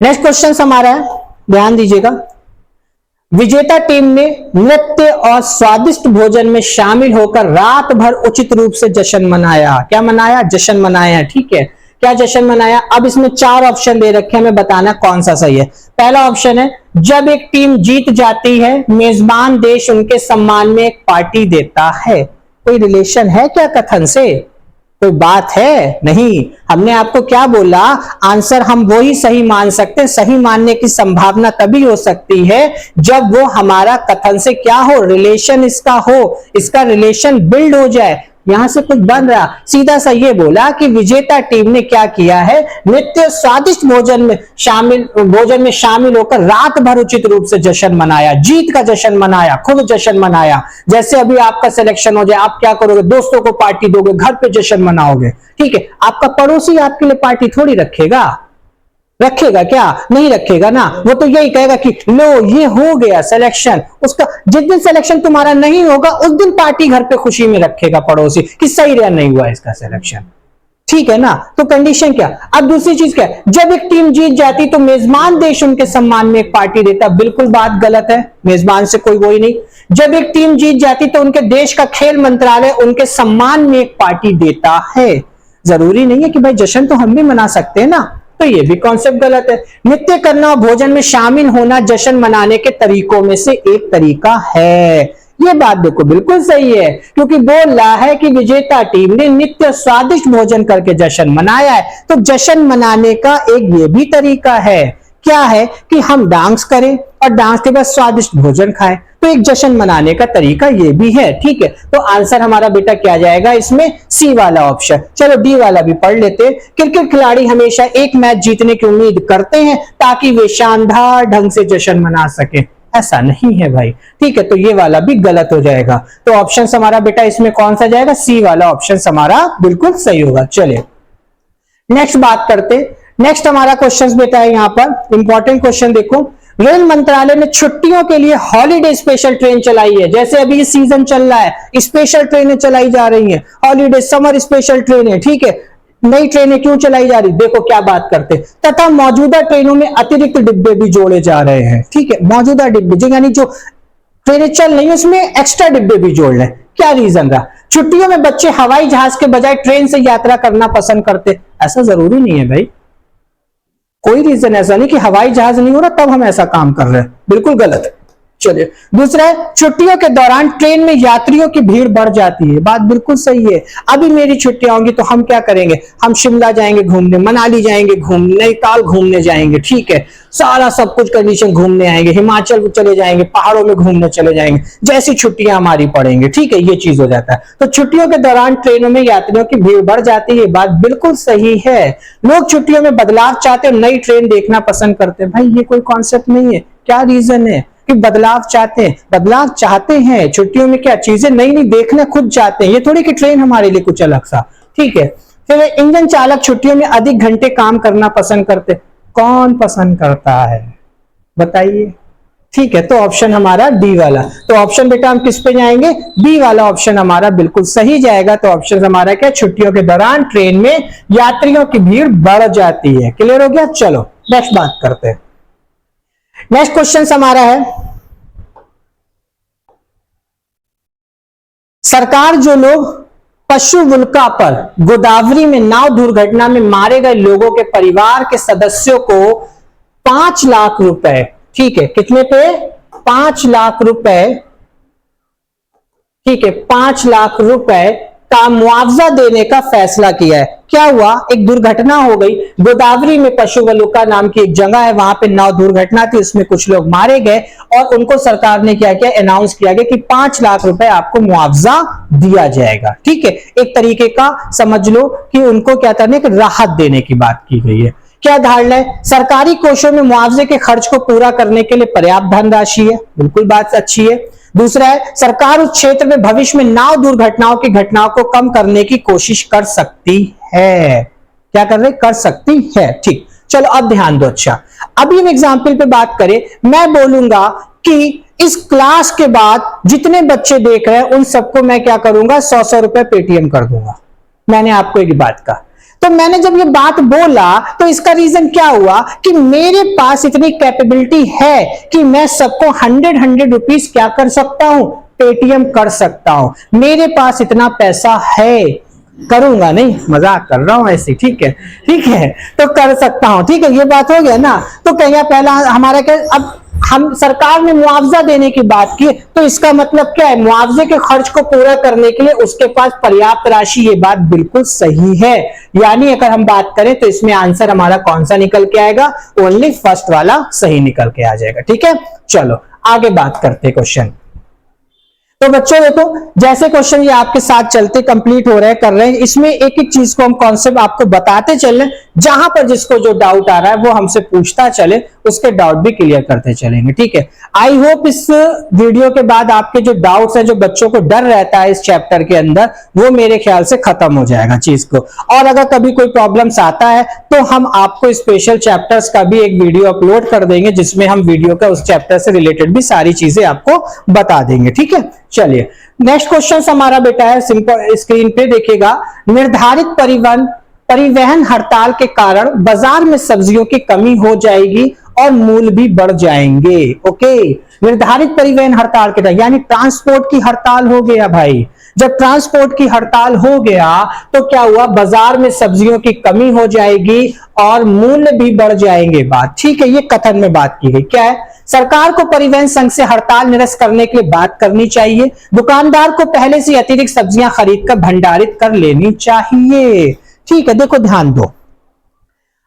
नेक्स्ट क्वेश्चन हमारा है, ध्यान दीजिएगा, विजेता टीम ने नृत्य और स्वादिष्ट भोजन में शामिल होकर रात भर उचित रूप से जश्न मनाया। क्या मनाया, जश्न मनाया। ठीक है, क्या जश्न मनाया। अब इसमें 4 ऑप्शन दे रखे हैं, हमें बताना कौन सा सही है। पहला ऑप्शन है, जब एक टीम जीत जाती है मेजबान देश उनके सम्मान में एक पार्टी देता है। कोई रिलेशन है क्या कथन से, कोई बात है नहीं। हमने आपको क्या बोला, आंसर हम वो ही सही मान सकते हैं। सही मानने की संभावना तभी हो सकती है जब वो हमारा कथन से क्या हो, रिलेशन इसका हो, इसका रिलेशन बिल्ड हो जाए। यहां से कुछ बन रहा, सीधा सा ये बोला कि विजेता टीम ने क्या किया है, नित्य स्वादिष्ट भोजन में शामिल होकर रात भर उचित रूप से जश्न मनाया, जीत का जश्न मनाया, खुद जश्न मनाया। जैसे अभी आपका सिलेक्शन हो जाए, आप क्या करोगे, दोस्तों को पार्टी दोगे, घर पे जश्न मनाओगे, ठीक है। आपका पड़ोसी आपके लिए पार्टी थोड़ी रखेगा क्या, नहीं रखेगा ना। वो तो यही कहेगा कि लो ये हो गया सिलेक्शन, उसका जिस दिन सिलेक्शन तुम्हारा नहीं होगा उस दिन पार्टी घर पे खुशी में रखेगा पड़ोसी कि सही रहा, नहीं हुआ इसका सिलेक्शन, ठीक है ना। तो कंडीशन क्या। अब दूसरी चीज क्या है, जब एक टीम जीत जाती तो मेजबान देश उनके सम्मान में एक पार्टी देता, बिल्कुल बात गलत है, मेजबान से कोई वही नहीं। जब एक टीम जीत जाती तो उनके देश का खेल मंत्रालय उनके सम्मान में एक पार्टी देता है। जरूरी नहीं है कि भाई जश्न तो हम भी मना सकते हैं ना, तो ये भी कॉन्सेप्ट गलत है। नित्य करना और भोजन में शामिल होना जश्न मनाने के तरीकों में से एक तरीका है। ये बात देखो बिल्कुल सही है, क्योंकि बोल रहा है कि विजेता टीम ने नित्य स्वादिष्ट भोजन करके जश्न मनाया है, तो जश्न मनाने का एक ये भी तरीका है। क्या है कि हम डांस करें और डांस के बाद स्वादिष्ट भोजन खाएं, तो एक जश्न मनाने का तरीका ये भी है, ठीक है। तो आंसर हमारा बेटा क्या जाएगा इसमें, सी वाला ऑप्शन। चलो डी वाला भी पढ़ लेते। क्रिकेट खिलाड़ी हमेशा एक मैच जीतने की उम्मीद करते हैं ताकि वे शानदार ढंग से जश्न मना सके। ऐसा नहीं है भाई, ठीक है। तो ये वाला भी गलत हो जाएगा। तो ऑप्शन हमारा बेटा इसमें कौन सा जाएगा, सी वाला ऑप्शन हमारा बिल्कुल सही होगा। चलिए नेक्स्ट बात करते। नेक्स्ट हमारा क्वेश्चन बेटा है यहाँ पर इंपॉर्टेंट क्वेश्चन देखो। रेल मंत्रालय ने छुट्टियों के लिए हॉलीडे स्पेशल ट्रेन चलाई है। जैसे अभी सीजन चल रहा है, स्पेशल ट्रेनें चलाई जा रही हैं, हॉलीडे समर स्पेशल ट्रेनें, ठीक है। नई ट्रेनें क्यों चलाई जा रही, देखो क्या बात करते, तथा मौजूदा ट्रेनों में अतिरिक्त डिब्बे भी जोड़े जा रहे हैं, ठीक है। मौजूदा डिब्बे जो यानी जो ट्रेनें चल रही है उसमें एक्स्ट्रा डिब्बे भी जोड़ लें। क्या रीजन रहा, छुट्टियों में बच्चे हवाई जहाज के बजाय ट्रेन से यात्रा करना पसंद करते। ऐसा जरूरी नहीं है भाई, कोई रीजन ऐसा नहीं कि हवाई जहाज नहीं हो रहा तब हम ऐसा काम कर रहे हैं, बिल्कुल गलत है। चलिए दूसरा है, छुट्टियों के दौरान ट्रेन में यात्रियों की भीड़ बढ़ जाती है। बात बिल्कुल सही है। अभी मेरी छुट्टियां होंगी तो हम क्या करेंगे, हम शिमला जाएंगे घूमने, मनाली जाएंगे घूमने, नैनीताल घूमने जाएंगे, ठीक है। सारा सब कुछ कंडीशन घूमने आएंगे, हिमाचल चले जाएंगे, पहाड़ों में घूमने चले जाएंगे, जैसी छुट्टियां हमारी पड़ेंगे, ठीक है। ये चीज हो जाता है। तो छुट्टियों के दौरान ट्रेनों में यात्रियों की भीड़ बढ़ जाती है, बात बिल्कुल सही है। लोग छुट्टियों में बदलाव चाहते हैं, नई ट्रेन देखना पसंद करते हैं। भाई ये कोई कॉन्सेप्ट नहीं है। क्या रीजन है कि बदलाव चाहते हैं, बदलाव चाहते हैं छुट्टियों में, क्या चीजें नई नई देखना खुद चाहते हैं, ये थोड़ी कि ट्रेन हमारे लिए कुछ अलग सा, ठीक है। फिर इंजन चालक छुट्टियों में अधिक घंटे काम करना पसंद करते। कौन पसंद करता है बताइए, ठीक है। तो ऑप्शन हमारा डी वाला। तो ऑप्शन बेटा हम किस पे जाएंगे, बी वाला ऑप्शन हमारा बिल्कुल सही जाएगा। तो ऑप्शन हमारा क्या, छुट्टियों के दौरान ट्रेन में यात्रियों की भीड़ बढ़ जाती है। क्लियर हो गया। चलो नेक्स्ट बात करते हैं। नेक्स्ट क्वेश्चन हमारा है, सरकार जो लोग पशुवुल्का पर गोदावरी में नाव दुर्घटना में मारे गए लोगों के परिवार के सदस्यों को 5 लाख रुपए, ठीक है, कितने पे, 5 लाख रुपए, ठीक है, 5 लाख रुपए का मुआवजा देने का फैसला किया है। क्या हुआ, एक दुर्घटना हो गई गोदावरी में, पशुवुल्का नाम की एक जगह है, वहां पे नाव दुर्घटना थी, उसमें कुछ लोग मारे गए और उनको सरकार ने क्या किया, अनाउंस किया गया कि 5 लाख रुपए आपको मुआवजा दिया जाएगा, ठीक है। एक तरीके का समझ लो कि उनको क्या करने की राहत देने की बात की गई है। क्या धारणा है, सरकारी कोषों में मुआवजे के खर्च को पूरा करने के लिए पर्याप्त धनराशि है, बिल्कुल बात अच्छी है। दूसरा है, सरकार उस क्षेत्र में भविष्य में नाव दुर्घटनाओं की घटनाओं को कम करने की कोशिश कर सकती है। क्या कर रहे, कर सकती है, ठीक। चलो अब ध्यान दो। अच्छा अभी हम एग्जाम्पल पे बात करें, मैं बोलूंगा कि इस क्लास के बाद जितने बच्चे देख रहे हैं उन सबको मैं क्या करूंगा, 100 रुपए पेटीएम कर दूंगा। मैंने आपको एक बात कहा, तो मैंने जब ये बात बोला तो इसका रीजन क्या हुआ कि मेरे पास इतनी कैपेबिलिटी है कि मैं सबको 100 रुपीस क्या कर सकता हूं, पेटीएम कर सकता हूं। मेरे पास इतना पैसा है, करूंगा नहीं, मजाक कर रहा हूं ऐसे, ठीक है, ठीक है, तो कर सकता हूं, ठीक है। ये बात हो गया ना। तो कहीं पहला हमारा क्या, अब हम सरकार ने मुआवजा देने की बात की, तो इसका मतलब क्या है, मुआवजे के खर्च को पूरा करने के लिए उसके पास पर्याप्त राशि, ये बात बिल्कुल सही है। यानी अगर हम बात करें तो इसमें आंसर हमारा कौन सा निकल के आएगा, ओनली फर्स्ट वाला सही निकल के आ जाएगा, ठीक है। चलो आगे बात करते क्वेश्चन। तो बच्चों देखो, जैसे क्वेश्चन ये आपके साथ चलते कंप्लीट हो रहे हैं, कर रहे हैं, इसमें एक एक चीज को हम कॉन्सेप्ट आपको बताते चल रहे हैं, जहां पर जिसको जो डाउट आ रहा है वो हमसे पूछता चले, उसके डाउट भी क्लियर करते चलेंगे। ठीक है, आई होप इस वीडियो के बाद आपके जो डाउट्स हैं, जो बच्चों को डर रहता है इस चैप्टर के अंदर, वो मेरे ख्याल से खत्म हो जाएगा चीज को। और अगर कभी कोई प्रॉब्लम्स आता है तो हम आपको स्पेशल चैप्टर्स का भी एक वीडियो अपलोड कर देंगे, जिसमें हम वीडियो का उस चैप्टर से रिलेटेड भी सारी चीजें आपको बता देंगे। ठीक है, चलिए नेक्स्ट क्वेश्चन हमारा बेटा है, सिंपल स्क्रीन पे देखिएगा। निर्धारित परिवहन हड़ताल के कारण बाजार में सब्जियों की कमी हो जाएगी और मूल्य भी बढ़ जाएंगे। ओके, निर्धारित परिवहन हड़ताल के कारण यानी ट्रांसपोर्ट की हड़ताल हो गया भाई। जब ट्रांसपोर्ट की हड़ताल हो गया तो क्या हुआ, बाजार में सब्जियों की कमी हो जाएगी और मूल्य भी बढ़ जाएंगे। बात ठीक है, ये कथन में बात की गई। क्या है, सरकार को परिवहन संघ से हड़ताल निरस्त करने के लिए बात करनी चाहिए, दुकानदार को पहले से अतिरिक्त सब्जियां खरीद कर भंडारित कर लेनी चाहिए। ठीक है, देखो ध्यान दो,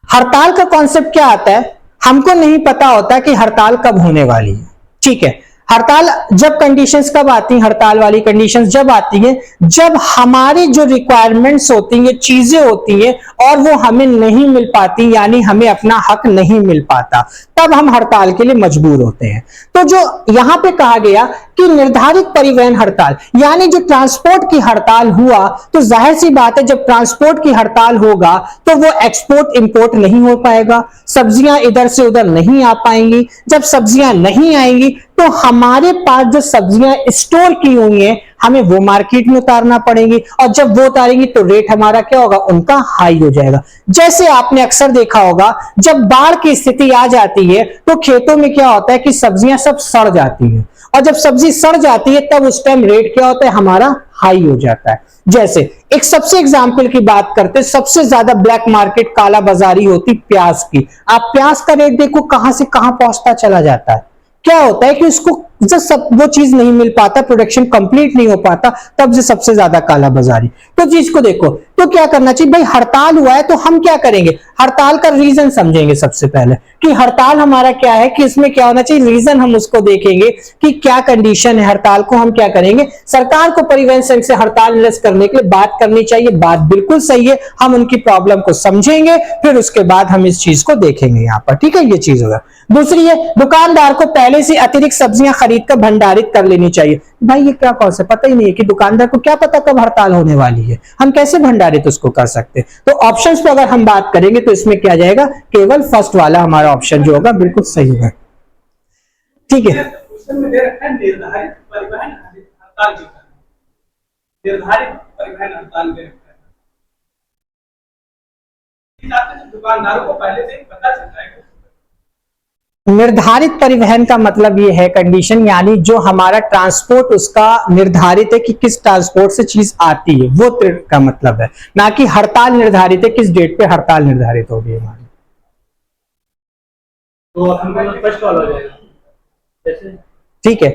हड़ताल का कॉन्सेप्ट क्या आता है, हमको नहीं पता होता कि हड़ताल कब होने वाली है। ठीक है, हड़ताल जब कंडीशंस कब आती हैं, हड़ताल वाली कंडीशंस जब आती हैं जब हमारी जो रिक्वायरमेंट्स होती हैं, चीजें होती हैं और वो हमें नहीं मिल पाती, यानी हमें अपना हक नहीं मिल पाता, तब हम हड़ताल के लिए मजबूर होते हैं। तो जो यहां पे कहा गया कि निर्धारित परिवहन हड़ताल यानी जो ट्रांसपोर्ट की हड़ताल हुआ, तो जाहिर सी बात है जब ट्रांसपोर्ट की हड़ताल होगा तो वो एक्सपोर्ट इंपोर्ट नहीं हो पाएगा, सब्जियां इधर से उधर नहीं आ पाएंगी। जब सब्जियां नहीं आएंगी तो हमारे पास जो सब्जियां स्टोर की हुई हैं हमें वो मार्केट में उतारना पड़ेगी, और जब वो उतारेंगी तो रेट हमारा क्या होगा, उनका हाई हो जाएगा। जैसे आपने अक्सर देखा होगा जब बाढ़ की स्थिति आ जाती है तो खेतों में क्या होता है कि सब्जियां सब सड़ जाती हैं, और जब सब्जी सड़ जाती है तब उस टाइम रेट क्या होता है, हमारा हाई हो जाता है। जैसे एक सबसे एग्जाम्पल की बात करते हैं, सबसे ज्यादा ब्लैक मार्केट काला बाजारी होती प्याज की। आप प्याज का रेट देखो कहां से कहां पहुंचता चला जाता है। क्या होता है कि उसको जब सब वो चीज नहीं मिल पाता, प्रोडक्शन कंप्लीट नहीं हो पाता, तब से सबसे ज्यादा काला बाजारी। तो चीज को देखो, तो क्या करना चाहिए भाई, हड़ताल हुआ है तो हम क्या करेंगे, हड़ताल का रीजन समझेंगे सबसे पहले कि हड़ताल हमारा क्या है, कि इसमें क्या होना चाहिए, रीजन हम उसको देखेंगे कि क्या कंडीशन है। हड़ताल को हम क्या करेंगे, सरकार को परिवहन संघ से हड़ताल निरस्त करने के लिए बात करनी चाहिए। बात बिल्कुल सही है, हम उनकी प्रॉब्लम को समझेंगे, फिर उसके बाद हम इस चीज को देखेंगे यहाँ पर। ठीक है, ये चीज होगा। दूसरी है, दुकानदार को पहले से अतिरिक्त सब्जियां खरीद कर भंडारित कर लेनी चाहिए। भाई ये क्या कौन सा, पता ही नहीं है कि दुकानदार को क्या पता कब हड़ताल होने वाली है, हम कैसे भंडारित उसको कर सकते हैं। तो ऑप्शंस पे अगर हम बात करेंगे तो इसमें क्या जाएगा, केवल फर्स्ट वाला हमारा ऑप्शन जो होगा बिल्कुल सही होगा। ठीक है, क्वेश्चन में दे रखा है निर्धारित परिवहन हड़ताल के कारण, निर्धारित परिवहन हड़ताल दे रखा है, दुकानदारों को पहले से ही पता चल जाएगा। निर्धारित परिवहन का मतलब ये है कंडीशन, यानी जो हमारा ट्रांसपोर्ट उसका निर्धारित है कि किस ट्रांसपोर्ट से चीज आती है, वो का मतलब है, ना कि हड़ताल निर्धारित है किस डेट पे हड़ताल निर्धारित होगी हमारी। तो हम फर्स्ट वाला हो जाएगा। ठीक है,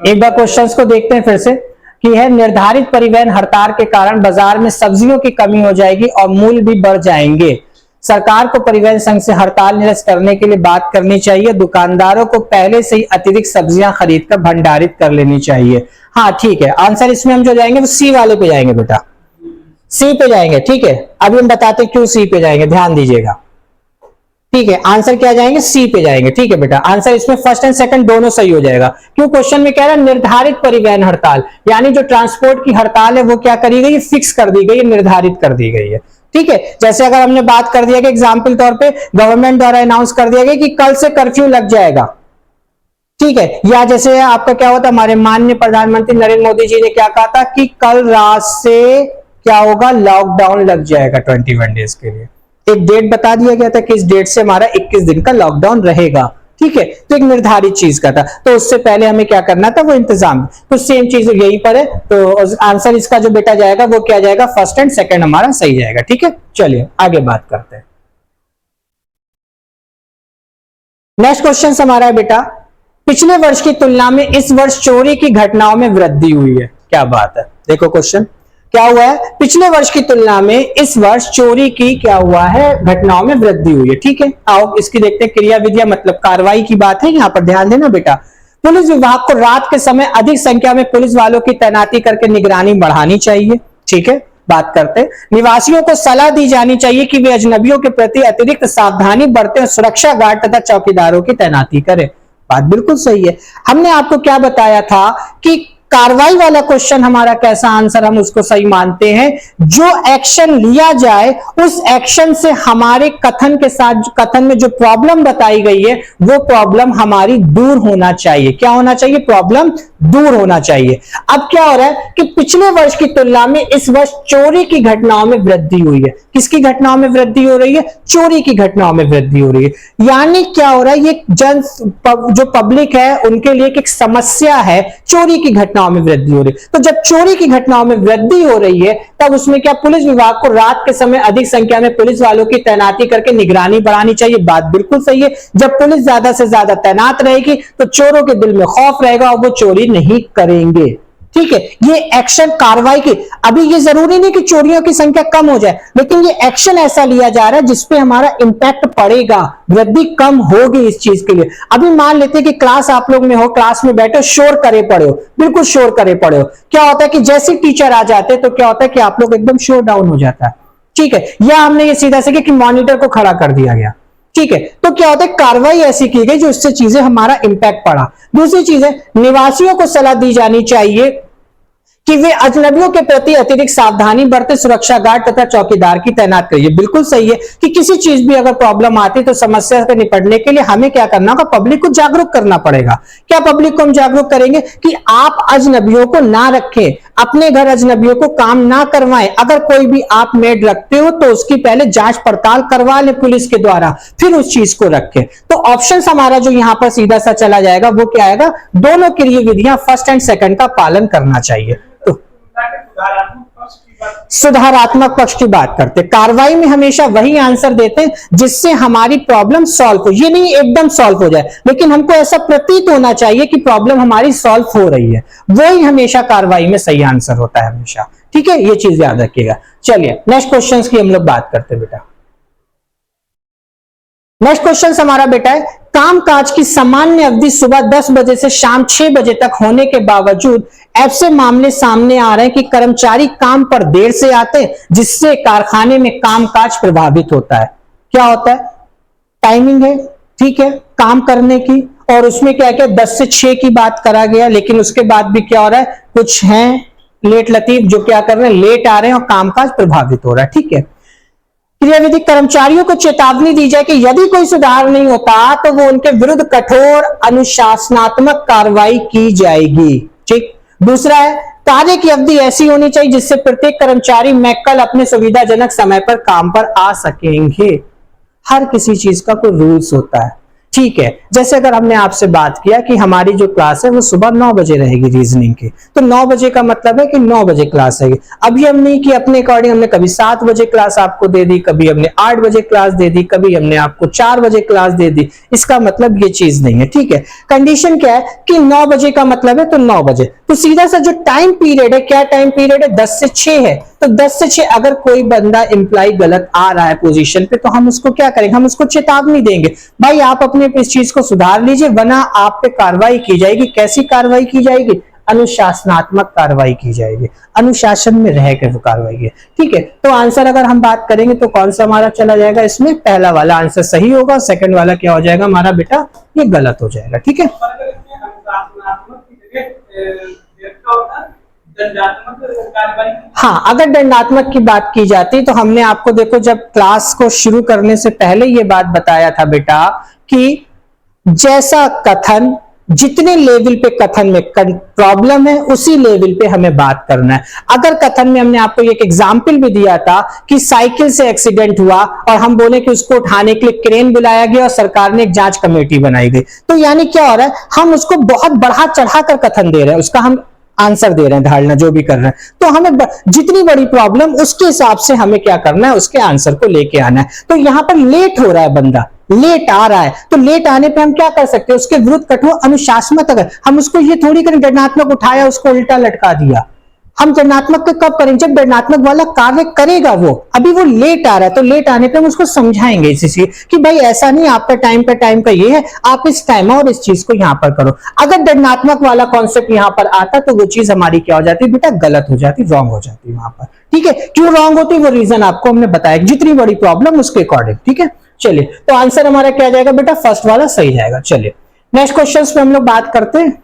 एक बार क्वेश्चंस को देखते हैं फिर से कि है निर्धारित परिवहन हड़ताल के कारण बाजार में सब्जियों की कमी हो जाएगी और मूल्य भी बढ़ जाएंगे। सरकार को परिवहन संघ से हड़ताल निरस्त करने के लिए बात करनी चाहिए, दुकानदारों को पहले से ही अतिरिक्त सब्जियां खरीद कर भंडारित कर लेनी चाहिए। हाँ ठीक है, आंसर इसमें हम जो जाएंगे वो सी वाले पे जाएंगे बेटा, सी पे जाएंगे। ठीक है, अभी हम बताते हैं क्यों सी पे जाएंगे, ध्यान दीजिएगा। ठीक है, आंसर क्या जाएंगे, सी पे जाएंगे। ठीक है बेटा, आंसर इसमें फर्स्ट एंड सेकंड दोनों सही हो जाएगा। क्यों, क्वेश्चन में कह रहा है निर्धारित परिवहन हड़ताल, यानी जो ट्रांसपोर्ट की हड़ताल है वो क्या करी गई, फिक्स कर दी गई है, निर्धारित कर दी गई है। ठीक है, जैसे अगर हमने बात कर दिया कि एग्जाम्पल तौर पे गवर्नमेंट द्वारा अनाउंस कर दिया गया कि कल से कर्फ्यू लग जाएगा। ठीक है, या जैसे आपका क्या होता, हमारे माननीय प्रधानमंत्री नरेंद्र मोदी जी ने क्या कहा था कि कल रात से क्या होगा, लॉकडाउन लग जाएगा 21 डेज के लिए। एक डेट बता दिया गया था कि इस डेट से हमारा 21 दिन का लॉकडाउन रहेगा। ठीक है, तो एक निर्धारित चीज का था, तो उससे पहले हमें क्या करना था, वो इंतजाम। तो सेम चीज यहीं पर है, तो आंसर इसका जो बेटा जाएगा वो क्या जाएगा, फर्स्ट एंड सेकंड हमारा सही जाएगा। ठीक है, चलिए आगे बात करते हैं। नेक्स्ट क्वेश्चन हमारा है बेटा, पिछले वर्ष की तुलना में इस वर्ष चोरी की घटनाओं में वृद्धि हुई है। क्या बात है, देखो क्वेश्चन क्या हुआ है, पिछले वर्ष की तुलना में इस वर्ष चोरी की क्या हुआ है, घटनाओं में वृद्धि हुई है। ठीक है, आओ इसकी देखते हैं, क्रिया विधिया मतलब कार्रवाई की बात है, यहां पर ध्यान देना बेटा। पुलिस विभाग को रात के समय अधिक संख्या में पुलिस वालों की तैनाती करके निगरानी बढ़ानी चाहिए। ठीक है, बात करते हैं। निवासियों को सलाह दी जानी चाहिए कि वे अजनबियों के प्रति अतिरिक्त सावधानी बरतें और सुरक्षा गार्ड तथा चौकीदारों की तैनाती करें। बात बिल्कुल सही है। हमने आपको क्या बताया था कि कार्रवाई वाला क्वेश्चन हमारा कैसा आंसर हम उसको सही मानते हैं, जो एक्शन लिया जाए उस एक्शन से हमारे कथन के साथ कथन में जो प्रॉब्लम बताई गई है वो प्रॉब्लम हमारी दूर होना चाहिए। क्या होना चाहिए? प्रॉब्लम दूर होना चाहिए। अब क्या हो रहा है कि पिछले वर्ष की तुलना में इस वर्ष चोरी की घटनाओं में वृद्धि हुई है। किसकी घटनाओं में वृद्धि हो रही है? चोरी की घटनाओं में वृद्धि हो रही है। यानी क्या हो रहा है, ये जो पब्लिक है उनके लिए एक समस्या है, चोरी की घटनाओं में वृद्धि हो रही है। तो जब चोरी की घटनाओं में वृद्धि हो रही है तब उसमें क्या पुलिस विभाग को रात के समय अधिक संख्या में पुलिस वालों की तैनाती करके निगरानी बढ़ानी चाहिए। बात बिल्कुल सही है। जब पुलिस ज्यादा से ज्यादा तैनात रहेगी तो चोरों के दिल में खौफ रहेगा और वो चोरी नहीं करेंगे। ठीक है, ये एक्शन कार्रवाई की, अभी ये जरूरी नहीं कि चोरियों की संख्या कम हो जाए, लेकिन ये एक्शन ऐसा लिया जा रहा है जिसपे हमारा इंपैक्ट पड़ेगा, वृद्धि कम होगी इस चीज के लिए। अभी मान लेते हैं कि क्लास आप लोग में हो, क्लास में बैठे शोर करे पड़े हो, बिल्कुल शोर करे पड़े हो। क्या होता है कि जैसे टीचर आ जाते हैं तो क्या होता है कि आप लोग एकदम शोर डाउन हो जाता है। ठीक है, या हमने ये सीधा से कि मॉनिटर को खड़ा कर दिया गया। ठीक है, तो क्या होता है कार्रवाई ऐसी की गई जो इससे चीजें हमारा इंपैक्ट पड़ा। दूसरी चीज है, निवासियों को सलाह दी जानी चाहिए कि वे अजनबियों के प्रति अतिरिक्त सावधानी बरते, सुरक्षा गार्ड तथा चौकीदार की तैनात करिए। बिल्कुल सही है कि किसी चीज भी अगर प्रॉब्लम आती है तो समस्या से निपटने के लिए हमें क्या करना होगा? पब्लिक को जागरूक करना पड़ेगा। क्या पब्लिक को हम जागरूक करेंगे कि आप अजनबियों को ना रखें, अपने घर अजनबियों को काम ना करवाएं। अगर कोई भी आप मेड रखते हो तो उसकी पहले जांच पड़ताल करवा ले पुलिस के द्वारा, फिर उस चीज को रखें। तो ऑप्शन हमारा जो यहां पर सीधा सा चला जाएगा वो क्या आएगा? दोनों की विधियां फर्स्ट एंड सेकंड का पालन करना चाहिए। सुधारात्मक पक्ष की बात करते, कार्रवाई में हमेशा वही आंसर देते हैं जिससे हमारी प्रॉब्लम सॉल्व हो। ये नहीं एकदम सॉल्व हो जाए, लेकिन हमको ऐसा प्रतीत होना चाहिए कि प्रॉब्लम हमारी सॉल्व हो रही है, वो ही हमेशा कार्रवाई में सही आंसर होता है हमेशा। ठीक है, ये चीज याद रखिएगा। चलिए नेक्स्ट क्वेश्चन की हम लोग बात करते हैं बेटा। नेक्स्ट क्वेश्चन हमारा बेटा है, कामकाज की सामान्य अवधि सुबह 10 बजे से शाम 6 बजे तक होने के बावजूद ऐसे मामले सामने आ रहे हैं कि कर्मचारी काम पर देर से आते हैं, जिससे कारखाने में कामकाज प्रभावित होता है। क्या होता है? टाइमिंग है, ठीक है, काम करने की, और उसमें क्या क्या 10 से 6 की बात करा गया, लेकिन उसके बाद भी क्या हो रहा है? कुछ हैं लेट लतीफ जो क्या कर रहे हैं? लेट आ रहे हैं और कामकाज प्रभावित हो रहा है। ठीक है, क्रियाविधि, कर्मचारियों को चेतावनी दी जाए कि यदि कोई सुधार नहीं होता तो वो उनके विरुद्ध कठोर अनुशासनात्मक कार्रवाई की जाएगी। ठीक। दूसरा है, कार्य की अवधि ऐसी होनी चाहिए जिससे प्रत्येक कर्मचारी मैं कल अपने सुविधाजनक समय पर काम पर आ सकेंगे। हर किसी चीज का कोई रूल्स होता है। ठीक है, जैसे अगर हमने आपसे बात किया कि हमारी जो क्लास है वो सुबह 9 बजे रहेगी रीजनिंग की, तो 9 बजे का मतलब है कि 9 बजे क्लास रहेगी। अभी हम नहीं कि अपने अकॉर्डिंग हमने कभी 7 बजे क्लास आपको दे दी, कभी हमने 8 बजे क्लास दे दी, कभी हमने आपको 4 बजे क्लास दे दी। इसका मतलब ये चीज नहीं है। ठीक है, कंडीशन क्या है कि 9 बजे का मतलब है तो 9 बजे, तो सीधा सा जो टाइम पीरियड है, क्या टाइम पीरियड है? 10 से 6 है। तो 10 से 6 अगर कोई बंदा एम्प्लॉय गलत आ रहा है पोजीशन पे तो हम उसको क्या करेंगे? हम उसको चेतावनी देंगे, भाई आप अपने इस चीज को सुधार लीजिए वरना आप पे कार्रवाई की जाएगी। कैसी कार्रवाई की जाएगी? अनुशासनात्मक कार्रवाई की जाएगी, अनुशासन में रहकर वो कार्रवाई है। ठीक है, तो आंसर अगर हम बात करेंगे तो कौन सा हमारा चला जाएगा? इसमें पहला वाला आंसर सही होगा, सेकंड वाला क्या हो जाएगा हमारा बेटा? ये गलत हो जाएगा। ठीक है, हाँ, अगर दंडात्मक की बात की जाती तो हमने आपको देखो जब क्लास को शुरू करने से पहले ये बात बताया था बेटा कि जैसा कथन, जितने लेवल पे कथन में प्रॉब्लम है उसी लेवल पे हमें बात करना है। अगर कथन में हमने आपको एक एग्जाम्पल भी दिया था कि साइकिल से एक्सीडेंट हुआ और हम बोले कि उसको उठाने के लिए क्रेन बुलाया गया और सरकार ने एक जांच कमेटी बनाई गई, तो यानी क्या हो रहा है? हम उसको बहुत बढ़ा चढ़ाकर कथन दे रहे हैं, उसका हम आंसर दे रहे हैं, धारणा जो भी कर रहे हैं। तो हमें जितनी बड़ी प्रॉब्लम उसके हिसाब से हमें क्या करना है? उसके आंसर को लेके आना है। तो यहां पर लेट हो रहा है, बंदा लेट आ रहा है, तो लेट आने पे हम क्या कर सकते हैं? उसके विरुद्ध कठोर अनुशासनात्मक, अगर हम उसको ये थोड़ी करें दंडात्मक उठाया उसको उल्टा लटका दिया, हम ऋणात्मक का कब करेंगे? जब ऋणात्मक वाला कार्य करेगा वो। अभी वो लेट आ रहा है, तो लेट आने पे हम उसको समझाएंगे इसी चीज कि भाई ऐसा नहीं, आपका टाइम का ये है, आप इस टाइम और इस चीज को यहां पर करो। अगर ऋणात्मक वाला कॉन्सेप्ट यहां पर आता तो वो चीज हमारी क्या हो जाती बेटा? गलत हो जाती, रॉन्ग हो जाती वहां पर। ठीक है, क्यों रॉन्ग होती वो रीजन आपको हमने बताया, जितनी बड़ी प्रॉब्लम उसके अकॉर्डिंग। ठीक है, चलिए, तो आंसर हमारा क्या जाएगा बेटा? फर्स्ट वाला सही जाएगा। चलिए नेक्स्ट क्वेश्चन पे हम लोग बात करते हैं।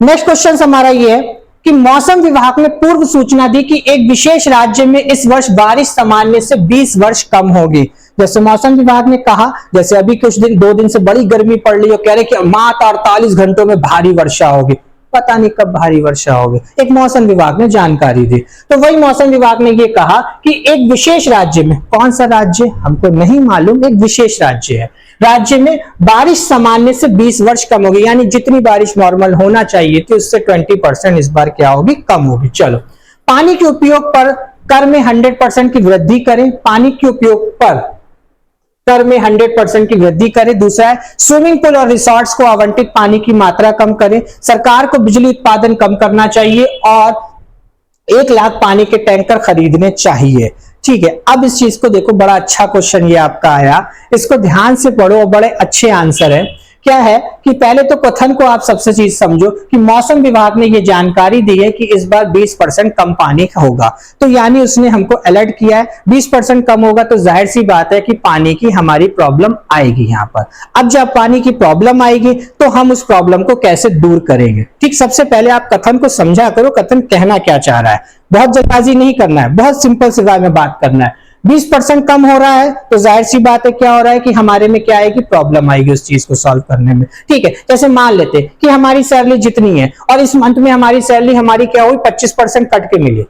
नेक्स्ट क्वेश्चन हमारा ये है कि मौसम विभाग ने पूर्व सूचना दी कि एक विशेष राज्य में इस वर्ष बारिश सामान्य से 20 वर्ष कम होगी। जैसे मौसम विभाग ने कहा, जैसे अभी कुछ दिन 2 दिन से बड़ी गर्मी पड़ रही है, कह रहे कि मात्र 48 घंटों में भारी वर्षा होगी। पता नहीं कब भारी वर्षा होगी, एक मौसम विभाग ने जानकारी दी। तो वही मौसम विभाग ने ये कहा कि एक विशेष राज्य में, कौन सा राज्य हमको नहीं मालूम, एक विशेष राज्य है, राज्य में बारिश सामान्य से 20 वर्ष कम होगी, यानी जितनी बारिश नॉर्मल होना चाहिए थी उससे 20% इस बार क्या होगी? कम होगी। चलो, पानी के उपयोग पर कर में 100% की वृद्धि करें। पानी के उपयोग पर कर में 100% की वृद्धि करें। दूसरा है स्विमिंग पूल और रिसोर्ट्स को आवंटित पानी की मात्रा कम करें। सरकार को बिजली उत्पादन कम करना चाहिए और 1 लाख पानी के टैंकर खरीदने चाहिए। ठीक है, अब इस चीज को देखो, बड़ा अच्छा क्वेश्चन ये आपका आया, इसको ध्यान से पढ़ो और बड़े अच्छे आंसर है। क्या है कि पहले तो कथन को आप सबसे चीज समझो कि मौसम विभाग ने ये जानकारी दी है कि इस बार 20% कम पानी होगा, तो यानी उसने हमको अलर्ट किया है 20% कम होगा, तो जाहिर सी बात है कि पानी की हमारी प्रॉब्लम आएगी यहां पर। अब जब पानी की प्रॉब्लम आएगी तो हम उस प्रॉब्लम को कैसे दूर करेंगे? ठीक, सबसे पहले आप कथन को समझा करो, कथन कहना क्या चाह रहा है, बहुत जल्दबाजी नहीं करना है, बहुत सिंपल सी बात में बात करना है। 20% कम हो रहा है तो जाहिर सी बात है क्या हो रहा है कि हमारे में क्या आएगी? प्रॉब्लम आएगी उस चीज को सॉल्व करने में। ठीक है, जैसे मान लेते कि हमारी सैलरी जितनी है और इस मंथ में हमारी सैलरी हमारी क्या हुई? 25% कट के मिली,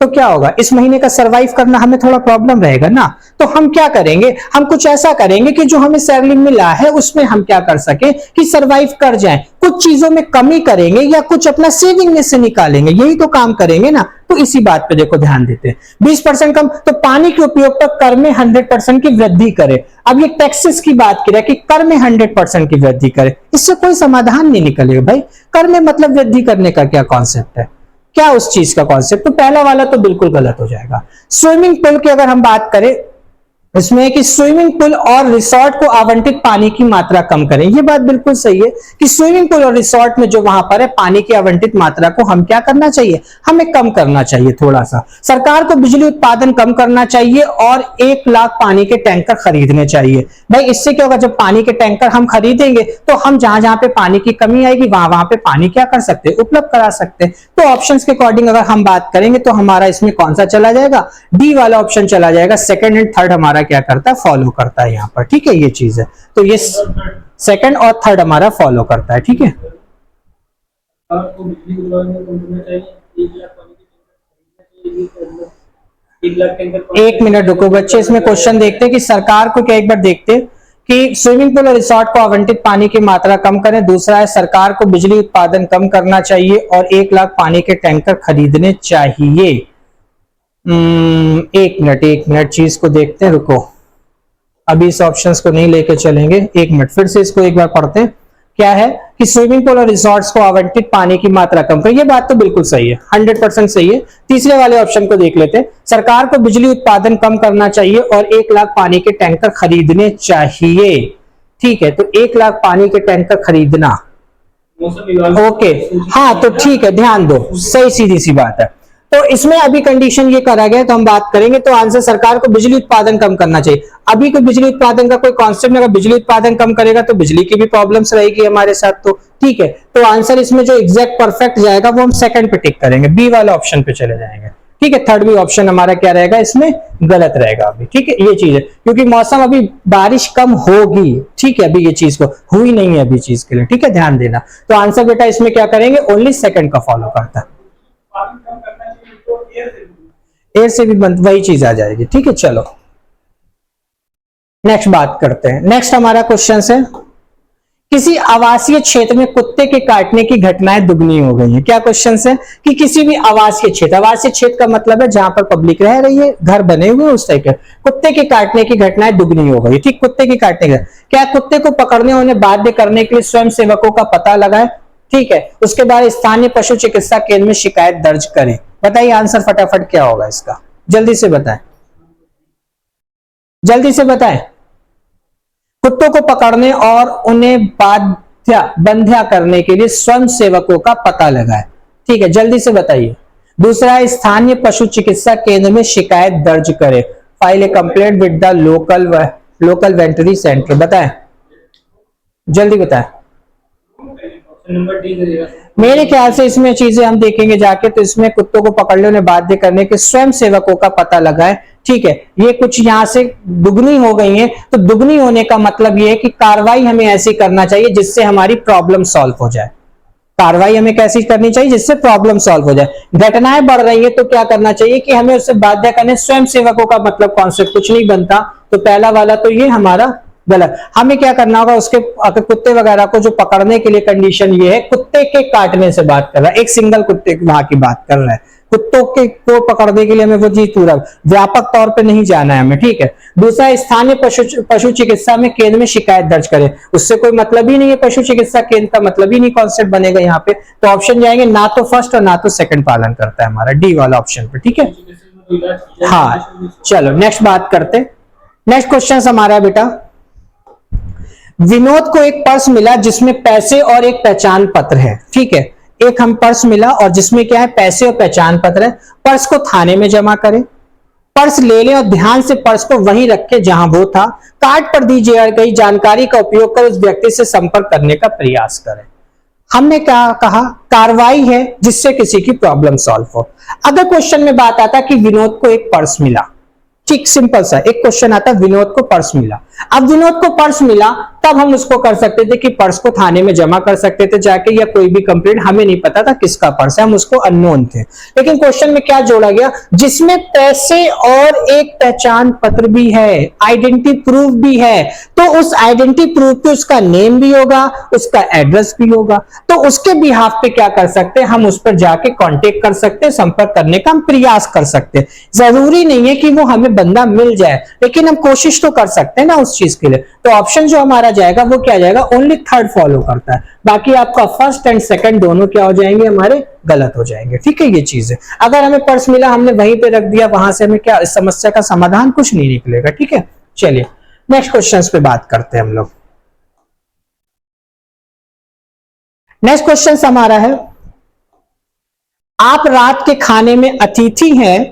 तो क्या होगा? इस महीने का सरवाइव करना हमें थोड़ा प्रॉब्लम रहेगा ना। तो हम क्या करेंगे? हम कुछ ऐसा करेंगे कि जो हमें सैलरी मिला है उसमें हम क्या कर सके कि सरवाइव कर जाएं। कुछ चीजों में कमी करेंगे या कुछ अपना सेविंग में से निकालेंगे, यही तो काम करेंगे ना। तो इसी बात पे देखो ध्यान देते हैं। 20% कम, तो पानी के उपयोग पर कर में 100% की वृद्धि करे। अब ये टैक्सेस की बात की रहा है कि कर में 100% की वृद्धि करे, इससे कोई समाधान नहीं निकलेगा भाई। कर में मतलब वृद्धि करने का क्या कॉन्सेप्ट है, क्या उस चीज का कॉन्सेप्ट? तो पहला वाला तो बिल्कुल गलत हो जाएगा। स्विमिंग पूल की अगर हम बात करें, इसमें कि स्विमिंग पूल और रिसोर्ट को आवंटित पानी की मात्रा कम करें, ये बात बिल्कुल सही है कि स्विमिंग पूल और रिसोर्ट में जो वहां पर है पानी की आवंटित मात्रा को हम क्या करना चाहिए? हमें कम करना चाहिए थोड़ा सा। सरकार को बिजली उत्पादन कम करना चाहिए और 1 लाख पानी के टैंकर खरीदने चाहिए। भाई इससे क्या होगा? जब पानी के टैंकर हम खरीदेंगे तो हम जहां जहां पे पानी की कमी आएगी वहां वहां पे पानी क्या कर सकते हैं? उपलब्ध करा सकते हैं। तो ऑप्शंस के अकॉर्डिंग अगर हम बात करेंगे तो हमारा इसमें कौन सा चला जाएगा? डी वाला ऑप्शन चला जाएगा। सेकंड एंड थर्ड हमारा क्या करता है? फॉलो करता है यहाँ पर। ठीक है, ये चीज है, तो ये सेकंड और थर्ड हमारा फॉलो करता है। ठीक है, आपको बिजली उत्पादन कम करना चाहिए, 1 लाख पानी के टैंकर 1 लाख टैंकर। एक मिनट रुको बच्चे, इसमें क्वेश्चन देखते हैं कि सरकार को क्या, एक बार देखते हैं कि स्विमिंग पूल और रिसोर्ट को आवंटित पानी की मात्रा कम करें। दूसरा है सरकार को बिजली उत्पादन कम करना चाहिए और 1 लाख पानी के टैंकर खरीदने चाहिए। एक मिनट चीज को देखते हैं, रुको, अभी इस ऑप्शंस को नहीं लेके चलेंगे। एक मिनट, फिर से इसको एक बार पढ़ते हैं। क्या है कि स्विमिंग पूल और रिसोर्ट्स को आवंटित पानी की मात्रा कम करें, ये बात तो बिल्कुल सही है, 100% सही है। तीसरे वाले ऑप्शन को देख लेते हैं, सरकार को बिजली उत्पादन कम करना चाहिए और 1 लाख पानी के टैंकर खरीदने चाहिए। ठीक है, तो 1 लाख पानी के टैंकर खरीदना, ओके, हाँ तो ठीक है, ध्यान दो, सही सीधी सी बात है। तो इसमें अभी कंडीशन ये करा गया, तो हम बात करेंगे तो आंसर सरकार को बिजली उत्पादन कम करना चाहिए। अभी कोई बिजली उत्पादन का कोई कॉन्सेप्ट नहीं, अगर बिजली उत्पादन कम करेगा तो बिजली की भी प्रॉब्लम्स रहेगी हमारे साथ। तो ठीक है, तो आंसर इसमें जो एग्जैक्ट परफेक्ट जाएगा वो हम सेकंड पे टिक करेंगे, बी वाला ऑप्शन पे चले जाएंगे। ठीक है, थर्ड भी ऑप्शन हमारा क्या रहेगा? इसमें गलत रहेगा अभी। ठीक है, ये चीज है, क्योंकि मौसम अभी बारिश कम होगी। ठीक है, अभी ये चीज को हुई नहीं है अभी चीज के लिए। ठीक है, ध्यान देना। तो आंसर बेटा इसमें क्या करेंगे? ओनली सेकंड का फॉलो करता है। एयर से भी वही चीज आ जाएगी। ठीक है, चलो नेक्स्ट बात करते हैं। नेक्स्ट हमारा क्वेश्चन है, किसी आवासीय क्षेत्र में कुत्ते के काटने की घटनाएं दुगनी हो गई हैं। क्या क्वेश्चन है कि किसी भी आवासीय क्षेत्र का मतलब है जहां पर पब्लिक रह रही है, घर बने हुए उस टाइप के, कुत्ते के काटने की घटनाएं दुगनी हो गई। ठीक, कुत्ते के काटने का क्या? कुत्ते को पकड़ने उन्हें बाध्य करने के लिए स्वयं सेवकों का पता लगाए। ठीक है। उसके बाद स्थानीय पशु चिकित्सा केंद्र में शिकायत दर्ज करें। बताइए आंसर फटाफट क्या होगा इसका, जल्दी से बताएं, जल्दी से बताएं। कुत्तों को पकड़ने और उन्हें बंध्या करने के लिए स्वयं सेवकों का पता लगाएं। ठीक है, जल्दी से बताइए। दूसरा, स्थानीय पशु चिकित्सा केंद्र में शिकायत दर्ज करें। File A complaint with the local veterinary centre. बताएं, जल्दी बताएं। नंबर डी करिएगा। मेरे ख्याल से इसमें चीजें हम देखेंगे जाके, तो इसमें कुत्तों को पकड़ने उन्हें बाध्य करने के स्वयं सेवकों का पता लगाएं। ठीक है, ये कुछ यहां से दुगनी हो गई है, तो दुगनी होने का मतलब ये है कि कार्रवाई हमें ऐसी करना चाहिए जिससे हमारी प्रॉब्लम सॉल्व हो जाए। कार्रवाई हमें कैसी करनी चाहिए जिससे प्रॉब्लम सॉल्व हो जाए। घटनाएं बढ़ रही है तो क्या करना चाहिए कि हमें उससे बाध्य करने स्वयं सेवकों का मतलब कॉन्सेप्ट कुछ नहीं बनता, तो पहला वाला तो ये हमारा गलत। हमें क्या करना होगा, उसके अगर कुत्ते वगैरह को जो पकड़ने के लिए कंडीशन ये है, कुत्ते के काटने से बात कर रहा है, एक सिंगल कुत्ते की वहां की बात कर रहा है। कुत्तों के को पकड़ने के लिए हमें वो चीज पूरा व्यापक तौर पे नहीं जाना है हमें। ठीक है। दूसरा, स्थानीय पशु चिकित्सा में केंद्र में शिकायत दर्ज करें। उससे कोई मतलब ही नहीं है, पशु चिकित्सा केंद्र का मतलब ही नहीं कॉन्सेप्ट बनेगा यहाँ पे। तो ऑप्शन जाएंगे ना तो फर्स्ट और ना तो सेकंड पालन करता है हमारा, डी वाला ऑप्शन पे। ठीक है, हाँ चलो नेक्स्ट बात करते। नेक्स्ट क्वेश्चन हमारा है बेटा, विनोद को एक पर्स मिला जिसमें पैसे और एक पहचान पत्र है। ठीक है, एक हम पर्स मिला और जिसमें क्या है, पैसे और पहचान पत्र है। पर्स को थाने में जमा करें। पर्स ले लें और ध्यान से पर्स को वहीं रखें जहां वो था। कार्ड पर दी गई जानकारी का उपयोग कर उस व्यक्ति से संपर्क करने का प्रयास करें। हमने क्या कहा, कार्रवाई है जिससे किसी की प्रॉब्लम सॉल्व हो। अगर क्वेश्चन में बात आता कि विनोद को एक पर्स मिला, ठीक सिंपल सा एक क्वेश्चन आता, विनोद को पर्स मिला। अब विनोद को पर्स मिला तब हम उसको कर सकते थे कि पर्स को थाने में जमा कर सकते थे जाके, या कोई भी कंप्लेंट, हमें नहीं पता था किसका पर्स है, हम उसको अननोन थे। लेकिन क्वेश्चन में क्या जोड़ा गया, जिसमें पैसे और एक पहचान पत्र भी है, आइडेंटिटी प्रूफ भी है, तो उस आइडेंटिटी प्रूफ पे उसका नेम भी होगा, उसका एड्रेस भी होगा। तो उसके बिहाफ पे क्या कर सकते हैं, हम उस पर जाके कांटेक्ट कर सकते हैं, संपर्क करने का हम प्रयास कर सकते हैं। जरूरी नहीं है कि वो हमें बंदा मिल जाए, लेकिन हम कोशिश तो कर सकते हैं ना उस चीज के लिए। तो ऑप्शन जो हमारा जाएगा वो क्या जाएगा, ओनली थर्ड फॉलो करता है। बाकी आपका फर्स्ट एंड सेकंड दोनों क्या हो जाएंगे, हमारे गलत हो जाएंगे। ठीक है, ये चीज है। अगर हमें पर्स मिला, हमने वहीं पे रख दिया, वहां से हमें क्या, इस समस्या का समाधान कुछ नहीं निकलेगा। ठीक है, चलिए नेक्स्ट क्वेश्चन पे बात करते हैं हम लोग। नेक्स्ट क्वेश्चन हमारा है, आप रात के खाने में अतिथि हैं,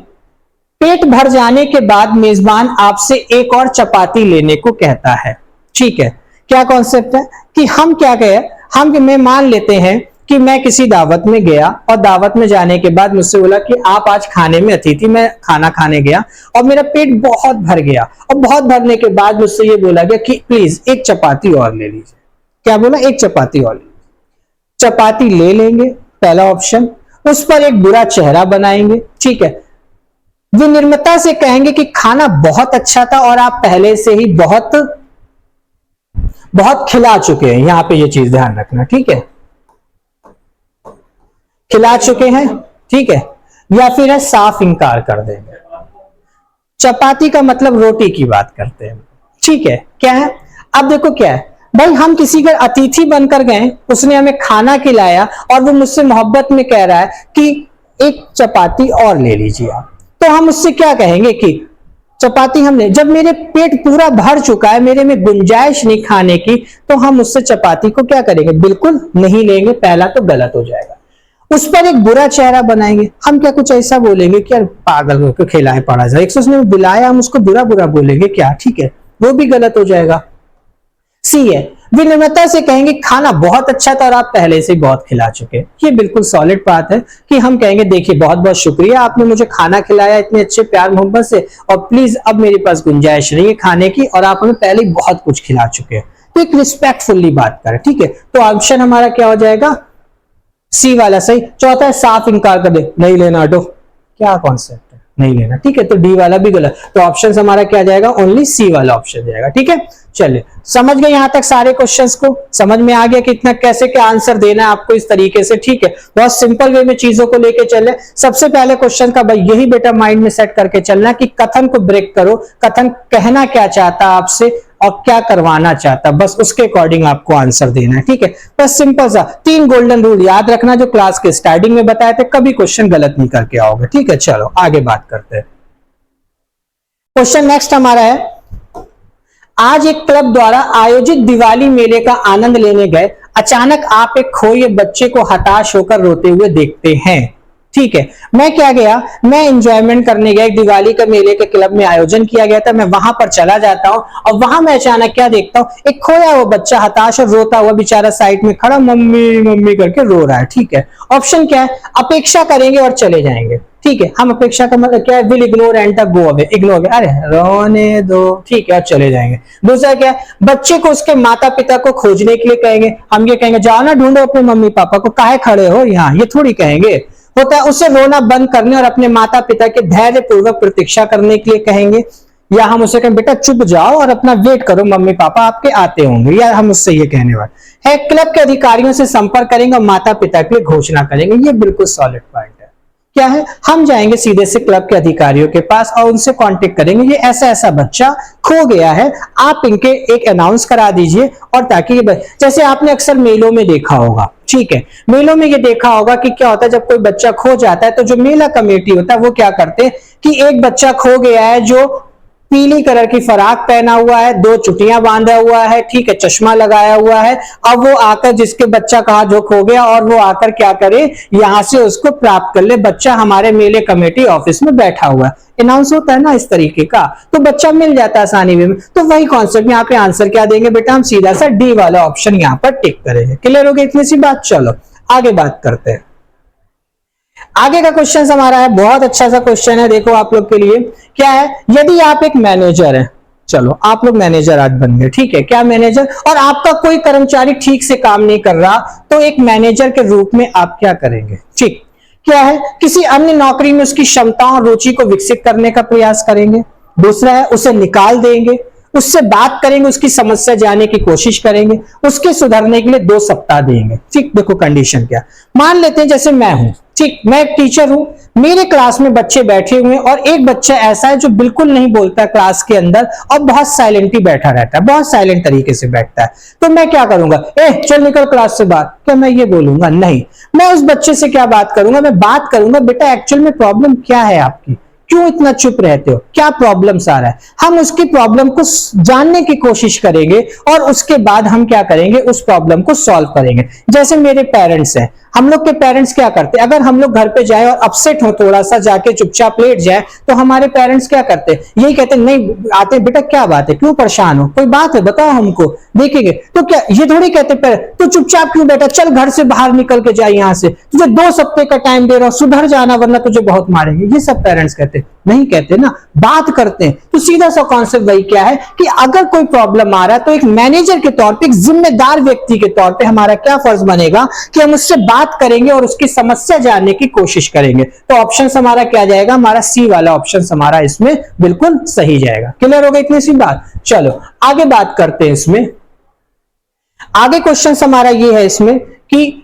पेट भर जाने के बाद मेजबान आपसे एक और चपाती लेने को कहता है। ठीक है, क्या कॉन्सेप्ट है कि हम क्या कहें, हम मैं मान लेते हैं कि मैं किसी दावत में गया और दावत में जाने के बाद मुझसे बोला कि आप आज खाने में अतिथि, मैं खाना खाने गया और मेरा पेट बहुत भर गया, और बहुत भरने के बाद मुझसे ये बोला गया कि प्लीज एक चपाती और ले लीजिए। क्या बोला, एक चपाती और ले लीजिए। चपाती ले लेंगे, पहला ऑप्शन। उस पर एक बुरा चेहरा बनाएंगे। ठीक है, विनम्रता से कहेंगे कि खाना बहुत अच्छा था और आप पहले से ही बहुत खिला चुके हैं। यहां पे ये चीज ध्यान रखना। ठीक है, खिला चुके हैं। ठीक है, या फिर है साफ इनकार कर देंगे। चपाती का मतलब रोटी की बात करते हैं। ठीक है, क्या है, अब देखो क्या है भाई, हम किसी का अतिथि बनकर गए, उसने हमें खाना खिलाया और वो मुझसे मोहब्बत में कह रहा है कि एक चपाती और ले लीजिए आप। तो हम उससे क्या कहेंगे कि चपाती हमने, जब मेरे पेट पूरा भर चुका है, मेरे में गुंजाइश नहीं खाने की, तो हम उससे चपाती को क्या करेंगे, बिल्कुल नहीं लेंगे। पहला तो गलत हो जाएगा। उस पर एक बुरा चेहरा बनाएंगे। हम क्या कुछ ऐसा बोलेंगे कि यार पागल को खिलाए पड़ा जाए, एक उसने बुलाया, हम उसको बुरा बुरा बोलेंगे क्या? ठीक है, वो भी गलत हो जाएगा। सी है, विनम्रता से कहेंगे खाना बहुत अच्छा था और आप पहले से बहुत खिला चुके। ये बिल्कुल सॉलिड बात है कि हम कहेंगे देखिए बहुत बहुत शुक्रिया, आपने मुझे खाना खिलाया इतने अच्छे प्यार मोहब्बत से, और प्लीज अब मेरे पास गुंजाइश नहीं है खाने की और आप हमें पहले ही बहुत कुछ खिला चुके हैं। तो एक रिस्पेक्टफुल्ली बात करें। ठीक है, तो ऑप्शन हमारा क्या हो जाएगा, सी वाला सही। चौथा है साफ इनकार कर दे, नहीं लेना हटो। क्या कॉन्सेप्ट है, नहीं लेना। ठीक है, तो डी वाला भी गलत। तो ऑप्शन हमारा क्या जाएगा, ओनली सी वाला ऑप्शन जाएगा। ठीक है, चलिए समझ गए यहां तक सारे क्वेश्चंस को, समझ में आ गया कि इतना कैसे क्या आंसर देना है आपको इस तरीके से। ठीक है, बहुत सिंपल वे में चीजों को लेके चले। सबसे पहले क्वेश्चन का भाई यही बेटा माइंड में सेट करके चलना कि कथन को ब्रेक करो, कथन कहना क्या चाहता है आपसे और क्या करवाना चाहता, बस उसके अकॉर्डिंग आपको आंसर देना है। ठीक है, बस सिंपल सा 3 गोल्डन रूल याद रखना जो क्लास के स्टार्टिंग में बताए थे, कभी क्वेश्चन गलत नहीं करके आओगे। ठीक है, चलो आगे बात करते हैं। क्वेश्चन नेक्स्ट हमारा है, आज एक क्लब द्वारा आयोजित दिवाली मेले का आनंद लेने गए, अचानक आप एक खोए बच्चे को हताश होकर रोते हुए देखते हैं। ठीक है, मैं क्या गया, मैं एंजॉयमेंट करने गया, एक दिवाली का मेले के क्लब में आयोजन किया गया था, मैं वहां पर चला जाता हूं और वहां मैं अचानक क्या देखता हूं, एक खोया हुआ बच्चा हताश और रोता हुआ बेचारा साइड में खड़ा मम्मी मम्मी करके रो रहा है। ठीक है, ऑप्शन क्या है, अपेक्षा करेंगे और चले जाएंगे। ठीक है, हम अपेक्षा का मतलब क्या है, will ignore and the go away, ignore, अरे रोने दो, ठीक है और चले जाएंगे। दूसरा क्या है, बच्चे को उसके माता पिता को खोजने के लिए कहेंगे, हम ये कहेंगे जाओ ना ढूंढो अपने मम्मी पापा को, काहे खड़े हो यहाँ, ये थोड़ी कहेंगे। होता है उसे रोना बंद करने और अपने माता पिता के धैर्य पूर्वक प्रतीक्षा करने के लिए कहेंगे, या हम उसे कहें बेटा चुप जाओ और अपना वेट करो, मम्मी पापा आपके आते होंगे, या हम उससे ये कहने वाले है। क्लब के अधिकारियों से संपर्क करेंगे और माता पिता के लिए घोषणा करेंगे, ये बिल्कुल सॉलिड पॉइंट है। क्या है, हम जाएंगे सीधे से क्लब के अधिकारियों के पास और उनसे कांटेक्ट करेंगे, ये ऐसा ऐसा बच्चा खो गया है, आप इनके एक अनाउंस करा दीजिए, और ताकि ये जैसे आपने अक्सर मेलों में देखा होगा। ठीक है, मेलों में ये देखा होगा कि क्या होता है, जब कोई बच्चा खो जाता है तो जो मेला कमेटी होता है वो क्या करते हैं कि एक बच्चा खो गया है जो पीली कलर की फराक पहना हुआ है, 2 चुटियां बांधा हुआ है, ठीक है, चश्मा लगाया हुआ है, अब वो आकर जिसके बच्चा कहा जो खो गया, और वो आकर क्या करे, यहां से उसको प्राप्त कर ले, बच्चा हमारे मेले कमेटी ऑफिस में बैठा हुआ है, अनाउंस होता है ना इस तरीके का, तो बच्चा मिल जाता है आसानी में। तो वही कॉन्सेप्ट, यहाँ पे आंसर क्या देंगे बेटा, हम सीधा सा डी वाला ऑप्शन यहाँ पर टिक करेंगे। क्लियर हो गई इतनी सी बात, चलो आगे बात करते हैं। आगे का क्वेश्चन हमारा है, बहुत अच्छा सा क्वेश्चन है, देखो आप लोग के लिए क्या है, यदि आप एक मैनेजर हैं, चलो आप लोग मैनेजर आज बन गए, ठीक है, क्या मैनेजर, और आपका कोई कर्मचारी ठीक से काम नहीं कर रहा, तो एक मैनेजर के रूप में आप क्या करेंगे। ठीक, क्या है, किसी अन्य नौकरी में उसकी क्षमताओं और रुचि को विकसित करने का प्रयास करेंगे। दूसरा है, उसे निकाल देंगे, उससे बात करेंगे, उसकी समस्या जानने की कोशिश करेंगे, उसके सुधरने के लिए 2 सप्ताह देंगे। ठीक, देखो कंडीशन क्या, मान लेते हैं जैसे मैं हूं, ठीक, मैं एक टीचर हूं, मेरे क्लास में बच्चे बैठे हुए हैं और एक बच्चा ऐसा है जो बिल्कुल नहीं बोलता क्लास के अंदर और बहुत साइलेंटली बैठा रहता है, बहुत साइलेंट तरीके से बैठता है, तो मैं क्या करूंगा, चल निकल क्लास से बाहर, क्या मैं ये बोलूंगा, नहीं, मैं उस बच्चे से क्या बात करूंगा, मैं बात करूंगा बेटा एक्चुअल में प्रॉब्लम क्या है आपकी, क्यों इतना चुप रहते हो, क्या प्रॉब्लम्स आ रहा है, हम उसकी प्रॉब्लम को जानने की कोशिश करेंगे और उसके बाद हम क्या करेंगे, उस प्रॉब्लम को सॉल्व करेंगे। जैसे मेरे पेरेंट्स हैं, हम लोग के पेरेंट्स क्या करते हैं, अगर हम लोग घर पे जाए और अपसेट हो थोड़ा सा, जाके चुपचाप लेट जाए, तो हमारे पेरेंट्स क्या करते हैं, यही कहते हैं, नहीं आते बेटा क्या बात है, क्यों परेशान हो, कोई बात है बताओ हमको, देखेंगे, तो क्या ये थोड़ी कहते तो चुपचाप क्यों बैठा, चल घर से बाहर निकल के जाए, यहां से तुझे 2 सप्ताह का टाइम दे रहा हूं, सुधर जाना वरना तुझे बहुत मारेंगे, ये सब पेरेंट्स कहते नहीं कहते ना, बात करते हैं। तो सीधा सा कॉन्सेप्ट वही क्या है कि अगर कोई प्रॉब्लम आ रहा है तो एक मैनेजर के तौर पे, एक जिम्मेदार व्यक्ति के तौर पे हमारा क्या फर्ज बनेगा कि हम उससे बात करेंगे और उसकी समस्या जानने की कोशिश करेंगे। तो ऑप्शन हमारा क्या जाएगा, हमारा सी वाला ऑप्शन हमारा इसमें बिल्कुल सही जाएगा। क्लियर हो गई इतनी सी बात, चलो आगे बात करते हैं। इसमें आगे क्वेश्चन हमारा ये है इसमें कि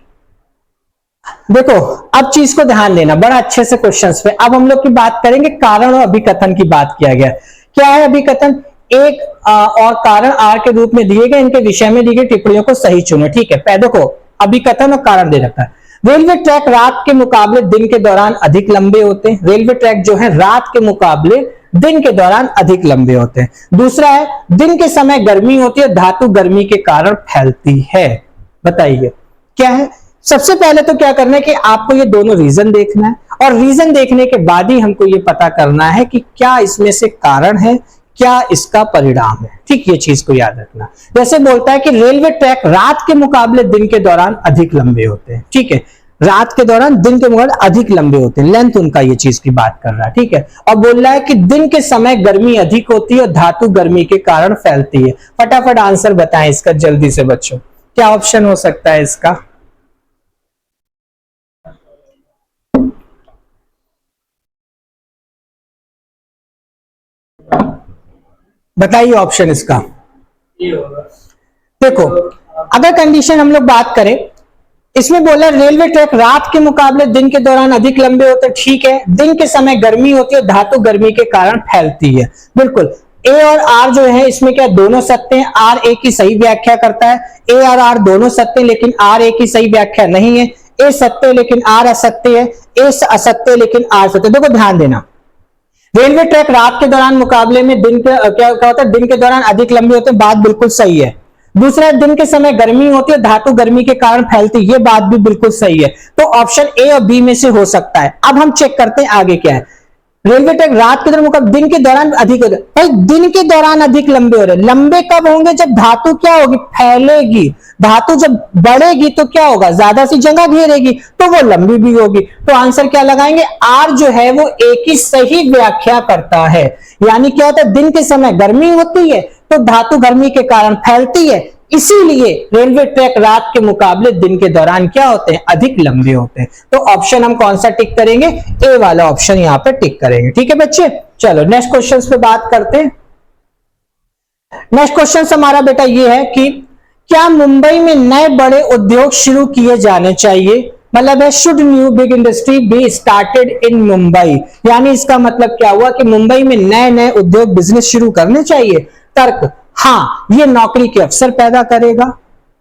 देखो अब चीज को ध्यान देना बड़ा अच्छे से क्वेश्चंस पे। अब हम लोग की बात करेंगे कारण और अभिकथन की बात किया गया। क्या है अभिकथन, एक और कारण आर के रूप में दिए गए, इनके विषय में दी गई टिप्पणियों को सही चुनो। ठीक है, देखो अभिकथन और कारण दे रखा है। रेलवे ट्रैक रात के मुकाबले दिन के दौरान अधिक लंबे होते हैं। रेलवे ट्रैक जो है रात के मुकाबले दिन के दौरान अधिक लंबे होते हैं। दूसरा है दिन के समय गर्मी होती है, धातु गर्मी के कारण फैलती है। बताइए क्या है। सबसे पहले तो क्या करना है कि आपको ये दोनों रीजन देखना है और रीजन देखने के बाद ही हमको ये पता करना है कि क्या इसमें से कारण है, क्या इसका परिणाम है। ठीक, ये चीज को याद रखना। जैसे बोलता है कि रेलवे ट्रैक रात के मुकाबले दिन के दौरान अधिक लंबे होते हैं। ठीक है, रात के दौरान दिन के मुकाबले अधिक लंबे होते हैं, लेंथ उनका ये चीज की बात कर रहा है। ठीक है, और बोल रहा है कि दिन के समय गर्मी अधिक होती है और धातु गर्मी के कारण फैलती है। फटाफट आंसर बताएं इसका जल्दी से बच्चों, क्या ऑप्शन हो सकता है इसका। बताइए ऑप्शन इसका। देखो अगर कंडीशन हम लोग बात करें, इसमें बोला रेलवे ट्रैक रात के मुकाबले दिन के दौरान अधिक लंबे होते हैं। ठीक है, दिन के समय गर्मी होती है, धातु गर्मी के कारण फैलती है। बिल्कुल, ए और आर जो है इसमें क्या दोनों सत्य हैं, आर ए की सही व्याख्या करता है, ए और आर दोनों सत्य लेकिन आर ए की सही व्याख्या नहीं है, ए सत्य लेकिन आर असत्य है, ए असत्य लेकिन आर सत्य। देखो ध्यान देना, रेलवे ट्रैक रात के दौरान मुकाबले में दिन के क्या होता है, दिन के दौरान अधिक लंबे होते हैं, बात बिल्कुल सही है। दूसरा, दिन के समय गर्मी होती है, धातु गर्मी के कारण फैलती है, ये बात भी बिल्कुल सही है। तो ऑप्शन ए और बी में से हो सकता है। अब हम चेक करते हैं आगे क्या है। रेलवे ट्रैक रात के दौरान मुकाबले दिन के दौरान अधिक होते हैं, भाई दिन के दौरान अधिक लंबे हो रहे हैं। लंबे कब होंगे, जब धातु क्या होगी, फैलेगी। धातु जब बढ़ेगी तो क्या होगा, ज्यादा सी जगह घेरेगी तो वो लंबी भी होगी। तो आंसर क्या लगाएंगे, आर जो है वो ए की सही व्याख्या करता है। यानी क्या होता है, दिन के समय गर्मी होती है तो धातु गर्मी के कारण फैलती है, इसीलिए रेलवे ट्रैक रात के मुकाबले दिन के दौरान क्या होते हैं, अधिक लंबे होते हैं। तो ऑप्शन हम कौन सा टिक करेंगे, ए वाला ऑप्शन यहां पे टिक करेंगे। ठीक है बच्चे, चलो नेक्स्ट क्वेश्चन पे बात करते हैं। नेक्स्ट क्वेश्चन हमारा बेटा ये है कि क्या मुंबई में नए बड़े उद्योग शुरू किए जाने चाहिए, मतलब है should new big industry be started in Mumbai. यानी इसका मतलब क्या हुआ कि मुंबई में नए नए उद्योग बिजनेस शुरू करने चाहिए। तर्क, हाँ ये नौकरी के अवसर पैदा करेगा,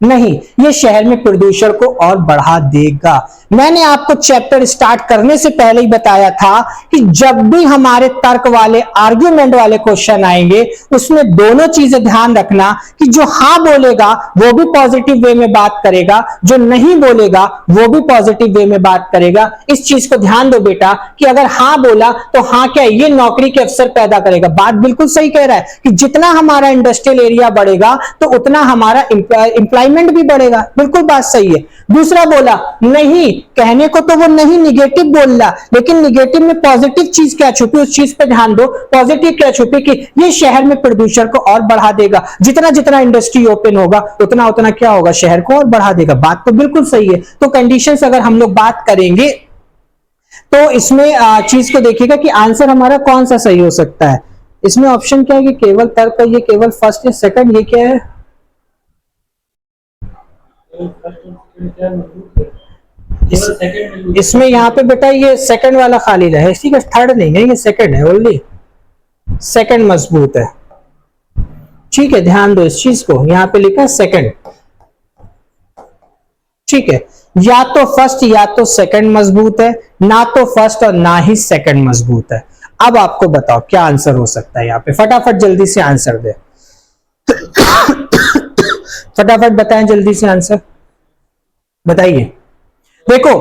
नहीं ये शहर में प्रदूषण को और बढ़ा देगा। मैंने आपको चैप्टर स्टार्ट करने से पहले ही बताया था कि जब भी हमारे तर्क वाले आर्ग्यूमेंट वाले क्वेश्चन आएंगे उसमें दोनों चीजें ध्यान रखना कि जो हाँ बोलेगा वो भी पॉजिटिव वे में बात करेगा, जो नहीं बोलेगा वो भी पॉजिटिव वे में बात करेगा। इस चीज को ध्यान दो बेटा कि अगर हाँ बोला तो हाँ क्या ये नौकरी के अवसर पैदा करेगा, बात बिल्कुल सही कह रहा है कि जितना हमारा इंडस्ट्रियल एरिया बढ़ेगा तो उतना हमारा एम्प्लॉयमेंट भी बढ़ेगा, बिल्कुल बात सही है। दूसरा बोला नहीं, कहने को तो वो नहीं निगेटिव बोल रहा, लेकिन निगेटिव में पॉजिटिव चीज क्या छुपी उस चीज पे ध्यान दो। पॉजिटिव क्या छुपी कि ये शहर में प्रदूषण को और बढ़ा देगा, जितना जितना इंडस्ट्री ओपन होगा उतना उतना क्या होगा, शहर को और बढ़ा देगा। बात तो बिल्कुल सही है। तो कंडीशंस अगर हम लोग बात करेंगे तो इसमें चीज को देखिएगा कि आंसर हमारा कौन सा सही हो सकता है। इसमें ऑप्शन क्या है कि केवल तर्क, ये केवल फर्स्ट या सेकंड, ये क्या है, इसमें यहाँ पे बेटा ये सेकंड वाला खाली रहा है, इसी का थर्ड नहीं है, ये सेकंड है, ओनली सेकंड मजबूत है। ठीक है, ध्यान दो इस चीज को, यहाँ पे लिखा है सेकंड। ठीक है, या तो फर्स्ट या तो सेकंड मजबूत है, ना तो फर्स्ट और ना ही सेकंड मजबूत है। अब आपको बताओ क्या आंसर हो सकता है यहाँ पे, फटाफट जल्दी से आंसर दे। फटाफट बताएं जल्दी से आंसर बताइए। देखो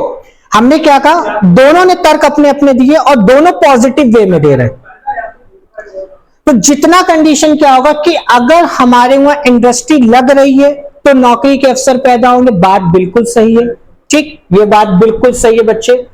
हमने क्या कहा, दोनों ने तर्क अपने अपने दिए और दोनों पॉजिटिव वे में दे रहे हैं। तो जितना कंडीशन क्या होगा कि अगर हमारे वहां इंडस्ट्री लग रही है तो नौकरी के अवसर पैदा होंगे, बात बिल्कुल सही है। ठीक, ये बात बिल्कुल सही है बच्चे।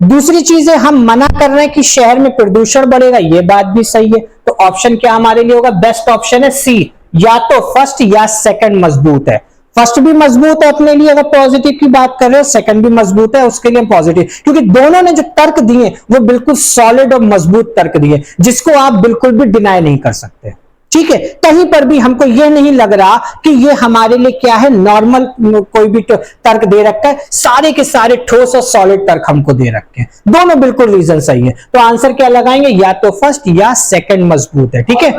दूसरी चीज है हम मना कर रहे हैं कि शहर में प्रदूषण बढ़ेगा, ये बात भी सही है। तो ऑप्शन क्या हमारे लिए होगा, बेस्ट ऑप्शन है सी, या तो फर्स्ट या सेकंड मजबूत है। फर्स्ट भी मजबूत है अपने लिए अगर पॉजिटिव की बात कर रहे हो, सेकंड भी मजबूत है उसके लिए पॉजिटिव, क्योंकि दोनों ने जो तर्क दिए वो बिल्कुल सॉलिड और मजबूत तर्क दिए जिसको आप बिल्कुल भी डिनाई नहीं कर सकते। ठीक है, कहीं पर भी हमको यह नहीं लग रहा कि ये हमारे लिए क्या है, नॉर्मल कोई भी तर्क दे रखा है, सारे के सारे ठोस और सॉलिड तर्क हमको दे रखे हैं, दोनों बिल्कुल रीजन सही है। तो आंसर क्या लगाएंगे, या तो फर्स्ट या सेकंड मजबूत है। ठीक है,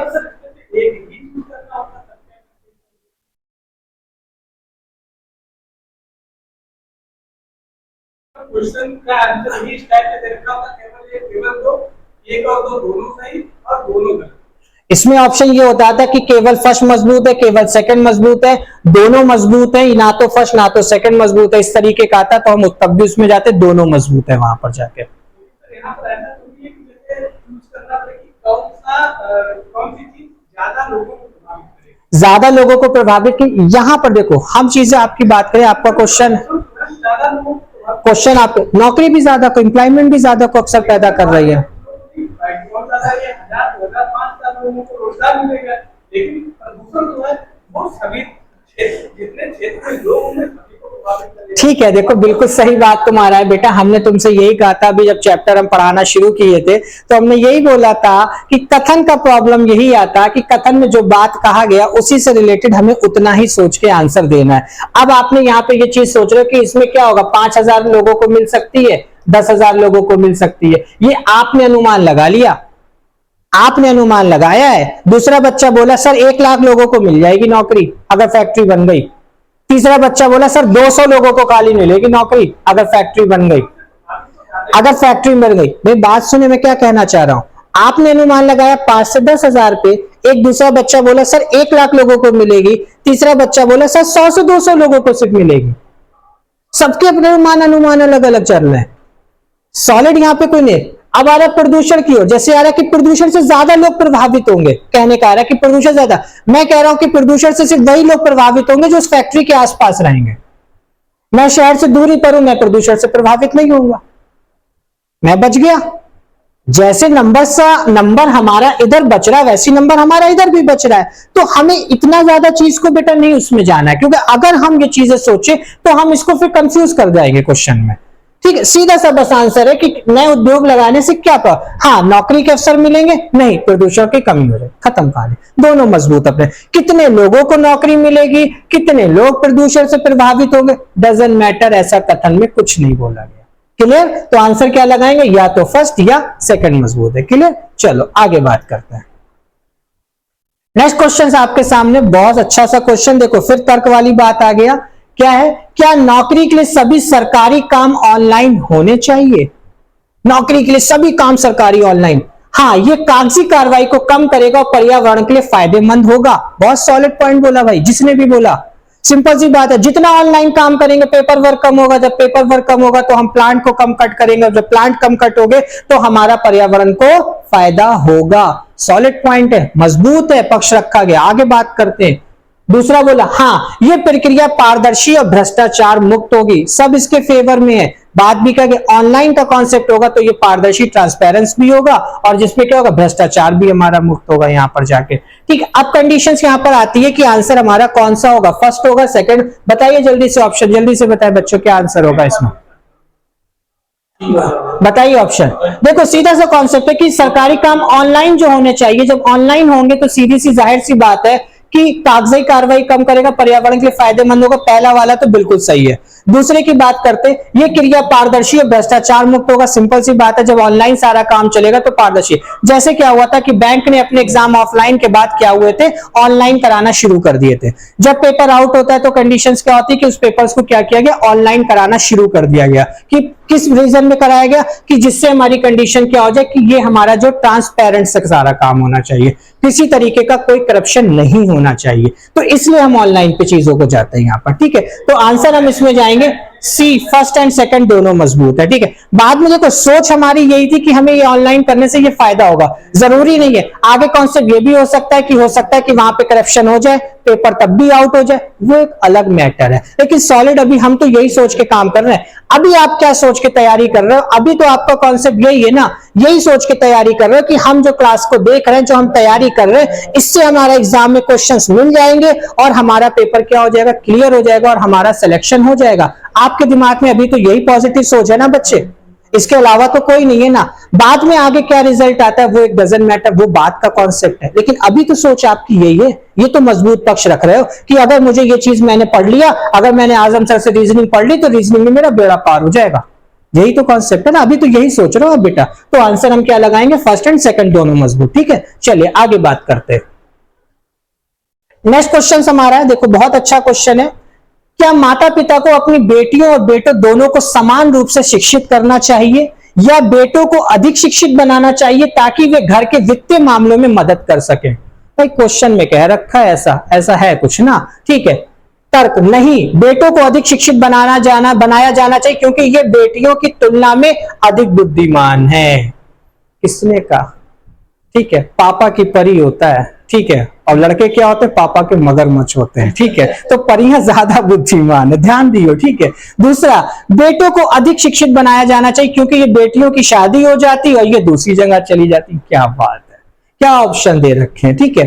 क्वेश्चन का आंसर ही इस टाइप से दे रखा होगा, केवल दो, एक और दो दोनों सही और दोनों गलत। इसमें ऑप्शन ये होता था कि केवल फर्स्ट मजबूत है, केवल सेकंड मजबूत है, दोनों मजबूत है, ना तो फर्स्ट ना तो सेकंड मजबूत है, इस तरीके का आता तो हम तब भी उसमें जाते दोनों मजबूत है वहां पर जाके। यहाँ पर ऐसा तो नहीं है कि जैसे चूज करना पड़े कि कौन सी चीज ज्यादा लोगों को प्रभावित करेगी, ज्यादा लोगों को प्रभावित की। यहाँ पर देखो हम चीजें आपकी बात करें, आपका क्वेश्चन ज्यादा लोगों को आप नौकरी भी ज्यादा को, एम्प्लॉयमेंट भी ज्यादा को अक्सर पैदा कर रही है। लोगों को रोजगार मिलेगा, लेकिन प्रदूषण जो है वो सभी जितने क्षेत्र में लोग हैं सभी को प्रभावित करेगा। ठीक है, देखो बिल्कुल सही बात तुम्हारा है बेटा। हमने तुमसे यही कहा था अभी जब चैप्टर हम पढ़ाना शुरू किए थे तो हमने यही बोला था कि कथन का प्रॉब्लम यही आता कि कथन में जो बात कहा गया उसी से रिलेटेड हमें उतना ही सोच के आंसर देना है। अब आपने यहाँ पे ये चीज सोच रहे हो कि इसमें क्या होगा, 5000 लोगों को मिल सकती है, 10,000 लोगों को मिल सकती है, ये आपने अनुमान लगा लिया। आपने अनुमान लगाया है। दूसरा बच्चा बोला सर 1 लाख लोगों को मिल जाएगी नौकरी अगर फैक्ट्री बन गई। तीसरा बच्चा बोला सर 200 लोगों को खाली मिलेगी नौकरी अगर फैक्ट्री बन गई, अगर फैक्ट्री बन गई। भाई बात सुने, मैं क्या कहना चाह रहा हूं। आपने अनुमान लगाया 5 से 10 हजार पे, एक दूसरा बच्चा बोला सर 1 लाख लोगों को मिलेगी, तीसरा बच्चा बोला सर 100 से 200 लोगों को सिर्फ मिलेगी। सबके अपने अनुमान अलग अलग चल रहे हैं। सॉलिड यहां पे कोई नहीं। अब आ रहा है प्रदूषण की ओर, जैसे आ रहा है कि प्रदूषण से ज्यादा लोग प्रभावित होंगे, कहने का आ रहा है कि प्रदूषण ज्यादा। मैं कह रहा हूं कि प्रदूषण से सिर्फ वही लोग प्रभावित होंगे जो उस फैक्ट्री के आसपास रहेंगे। मैं शहर से दूरी पर हूं, मैं प्रदूषण से प्रभावित नहीं होऊंगा, मैं बच गया। जैसे नंबर हमारा इधर बच रहा है वैसी नंबर हमारा इधर भी बच रहा है। तो हमें इतना ज्यादा चीज को बेटा नहीं उसमें जाना है, क्योंकि अगर हम ये चीजें सोचे तो हम इसको फिर कंफ्यूज कर जाएंगे क्वेश्चन में। ठीक है, सीधा सा बस आंसर है कि नए उद्योग लगाने से क्या कर, हाँ नौकरी के अवसर मिलेंगे, नहीं प्रदूषण की कमी हो जाए, खत्म कहानी। दोनों मजबूत अपने। कितने लोगों को नौकरी मिलेगी, कितने लोग प्रदूषण से प्रभावित होंगे, डजंट मैटर, ऐसा कथन में कुछ नहीं बोला गया। क्लियर? तो आंसर क्या लगाएंगे, या तो फर्स्ट या सेकंड मजबूत है। क्लियर? चलो आगे बात करते हैं। नेक्स्ट क्वेश्चन आपके सामने बहुत अच्छा सा क्वेश्चन, देखो फिर तर्क वाली बात आ गया। क्या है, क्या नौकरी के लिए सभी सरकारी काम ऑनलाइन होने चाहिए? नौकरी के लिए सभी काम सरकारी ऑनलाइन, हाँ ये कागजी कार्रवाई को कम करेगा और पर्यावरण के लिए फायदेमंद होगा। बहुत सॉलिड पॉइंट बोला भाई, जिसने भी बोला। सिंपल सी बात है, जितना ऑनलाइन काम करेंगे पेपर वर्क कम होगा, जब पेपर वर्क कम होगा तो हम प्लांट को कम कट करेंगे, जब प्लांट कम कट होंगे तो हमारा पर्यावरण को फायदा होगा। सॉलिड पॉइंट है, मजबूत है, पक्ष रखा गया। आगे बात करते हैं। दूसरा बोला हाँ ये प्रक्रिया पारदर्शी और भ्रष्टाचार मुक्त होगी, सब इसके फेवर में है। बात भी कहा कि ऑनलाइन का कॉन्सेप्ट होगा तो ये पारदर्शी ट्रांसपेरेंस भी होगा और जिसमें क्या होगा, भ्रष्टाचार भी हमारा मुक्त होगा यहां पर जाके। ठीक है, अब कंडीशंस यहां पर आती है कि आंसर हमारा कौन सा होगा, फर्स्ट होगा सेकंड? बताइए जल्दी से ऑप्शन, जल्दी से बताइए बच्चों क्या आंसर होगा इसमें, बताइए ऑप्शन। देखो सीधा सा कॉन्सेप्ट है कि सरकारी काम ऑनलाइन जो होने चाहिए, जब ऑनलाइन होंगे तो सीधी सी जाहिर सी बात है कि कागजी कार्रवाई कम करेगा, पर्यावरण के लिए फायदेमंद होगा। पहला वाला तो बिल्कुल सही है। दूसरे की बात करते, ये क्रिया पारदर्शी और भ्रष्टाचार मुक्त होगा। सिंपल सी बात है, जब ऑनलाइन सारा काम चलेगा तो पारदर्शी। जैसे क्या हुआ था कि बैंक ने अपने एग्जाम ऑफलाइन के बाद क्या हुए थे, ऑनलाइन कराना शुरू कर दिए थे। जब पेपर आउट होता है तो कंडीशंस क्या होती है कि उस पेपर्स को क्या किया गया, ऑनलाइन कराना शुरू कर दिया गया। कि किस रीजन में कराया गया, कि जिससे हमारी कंडीशन क्या हो जाए कि ये हमारा जो ट्रांसपेरेंट से सारा काम होना चाहिए, किसी तरीके का कोई करप्शन नहीं होना चाहिए। तो इसलिए हम ऑनलाइन पे चीजों को जाते हैं यहां पर। ठीक है, तो आंसर हम इसमें जाएंगे सी, फर्स्ट एंड सेकंड दोनों मजबूत है। ठीक है, बाद में देखो सोच हमारी यही थी कि हमें ये ऑनलाइन करने से ये फायदा होगा, जरूरी नहीं है। आगे कॉन्सेप्ट ये भी हो सकता है कि वहां पे करप्शन हो जाए, पेपर तब भी आउट हो जाए, वो एक अलग मैटर है। लेकिन सॉलिड अभी हम तो यही सोच के काम कर रहे हैं। अभी आप क्या सोच के तैयारी कर रहे हो, अभी तो आपका कॉन्सेप्ट यही है ना, यही सोच के तैयारी कर रहे हो कि हम जो क्लास को देख रहे हैं, जो हम तैयारी कर रहे हैं, इससे हमारा एग्जाम में क्वेश्चंस मिल जाएंगे और हमारा पेपर क्या हो जाएगा, क्लियर हो जाएगा और हमारा सिलेक्शन हो जाएगा। आपके दिमाग में अभी तो यही पॉजिटिव सोच है ना बच्चे, इसके अलावा तो कोई नहीं है ना। बाद में आगे क्या रिजल्ट आता है वो एक डजंट मैटर, वो बात का कॉन्सेप्ट है। लेकिन अभी तो सोच आपकी यही है, ये तो मजबूत पक्ष रख रहे हो कि अगर मुझे ये चीज मैंने पढ़ लिया, अगर मैंने आजम सर से रीजनिंग पढ़ ली तो रीजनिंग में मेरा बेड़ा पार हो जाएगा। यही तो कॉन्सेप्ट है ना, अभी तो यही सोच रहे हो आप बेटा। तो आंसर हम क्या लगाएंगे, फर्स्ट एंड सेकंड दोनों मजबूत। ठीक है, चलिए आगे बात करते हैं। नेक्स्ट क्वेश्चन हमारा है, देखो बहुत अच्छा क्वेश्चन है। क्या माता पिता को अपनी बेटियों और बेटों दोनों को समान रूप से शिक्षित करना चाहिए या बेटों को अधिक शिक्षित बनाना चाहिए ताकि वे घर के वित्तीय मामलों में मदद कर सकें? भाई क्वेश्चन में कह रखा है ऐसा है कुछ ना। ठीक है, तर्क नहीं, बेटों को अधिक शिक्षित बनाया जाना चाहिए क्योंकि ये बेटियों की तुलना में अधिक बुद्धिमान है। किसने कहा? ठीक है, पापा की परी होता है। ठीक है, और लड़के क्या होते हैं, पापा के मगरमच्छ होते हैं। ठीक है, तो परियां ज्यादा बुद्धिमान है, ध्यान दियो। ठीक है, दूसरा, बेटों को अधिक शिक्षित बनाया जाना चाहिए क्योंकि ये बेटियों की शादी हो जाती और ये दूसरी जगह चली जाती। क्या बात है, क्या ऑप्शन दे रखे हैं। ठीक है,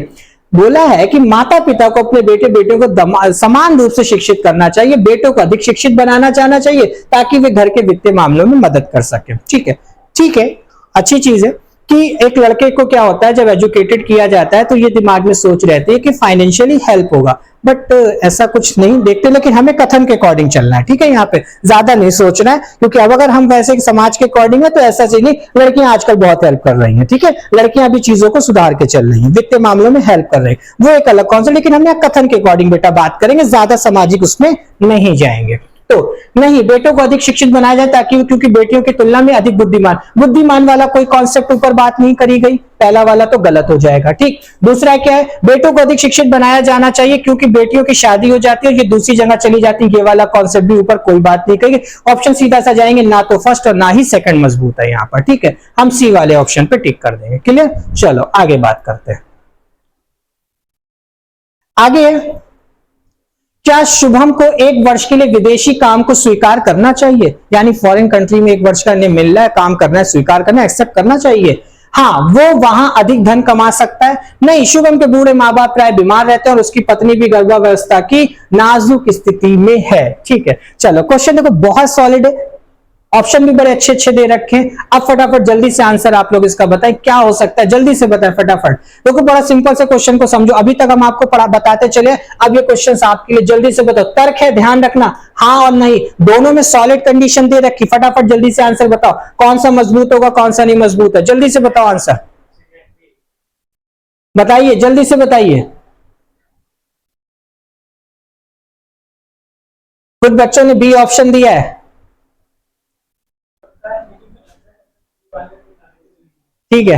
बोला है कि माता पिता को अपने बेटियों को समान रूप से शिक्षित करना चाहिए, बेटों को अधिक शिक्षित बनाना चाहना चाहिए ताकि वे घर के वित्तीय मामलों में मदद कर सके। ठीक है, अच्छी चीज है। कि एक लड़के को क्या होता है, जब एजुकेटेड किया जाता है तो ये दिमाग में सोच रहती है कि फाइनेंशियली हेल्प होगा, बट ऐसा कुछ नहीं देखते, लेकिन हमें कथन के अकॉर्डिंग चलना है, ठीक है। यहाँ पे ज्यादा नहीं सोचना है, क्योंकि अब अगर हम वैसे समाज के अकॉर्डिंग है तो ऐसा चीज नहीं, लड़कियां आजकल बहुत हेल्प कर रही हैं, ठीक है, लड़कियां भी चीजों को सुधार के चल रही हैं, वित्तीय मामलों में हेल्प कर रही हैं, वो एक अलग कॉन्सेप्ट, लेकिन हम यहाँ कथन के अकॉर्डिंग बेटा बात करेंगे, ज्यादा सामाजिक उसमें नहीं जाएंगे। तो नहीं, बेटों को अधिक शिक्षित बनाया जाए ताकि, क्योंकि बेटियों की तुलना में अधिक बुद्धिमान, बुद्धिमान वाला कोई कॉन्सेप्ट ऊपर बात नहीं करी गई, पहला वाला तो गलत हो जाएगा, ठीक। दूसरा क्या है, बेटों को अधिक शिक्षित बनाया जाना चाहिए क्योंकि बेटियों की शादी हो जाती है और ये दूसरी जगह चली जाती है, ये वाला कॉन्सेप्ट भी ऊपर कोई बात नहीं करेगी। ऑप्शन सीधा सा जाएंगे, ना तो फर्स्ट और ना ही सेकंड मजबूत है यहाँ पर, ठीक है, हम सी वाले ऑप्शन पे टिक कर देंगे। क्लियर, चलो आगे बात करते हैं। आगे, क्या शुभम को 1 वर्ष के लिए विदेशी काम को स्वीकार करना चाहिए, यानी फॉरेन कंट्री में 1 वर्ष का मिल रहा है, काम करना है, स्वीकार करना है, एक्सेप्ट करना चाहिए। हाँ, वो वहां अधिक धन कमा सकता है। नहीं, शुभम के बूढ़े माँ बाप प्राय बीमार रहते हैं और उसकी पत्नी भी गर्भावस्था की नाजुक स्थिति में है, ठीक है। चलो क्वेश्चन देखो, बहुत सॉलिड है, ऑप्शन भी बड़े अच्छे अच्छे दे रखे हैं। अब फटाफट जल्दी से आंसर आप लोग इसका बताएं, क्या हो सकता है, जल्दी से बताएं फटाफट। देखो बड़ा सिंपल से क्वेश्चन को समझो, अभी तक हम आपको बताते चले, अब ये क्वेश्चन आपके लिए, जल्दी से बताओ। तर्क है, ध्यान रखना, हाँ और नहीं दोनों में सॉलिड कंडीशन दे रखी। फटाफट जल्दी से आंसर बताओ, कौन सा मजबूत होगा, कौन सा नहीं मजबूत है, जल्दी से बताओ आंसर बताइए, जल्दी से बताइए। कुछ बच्चों ने बी ऑप्शन दिया है, ठीक है,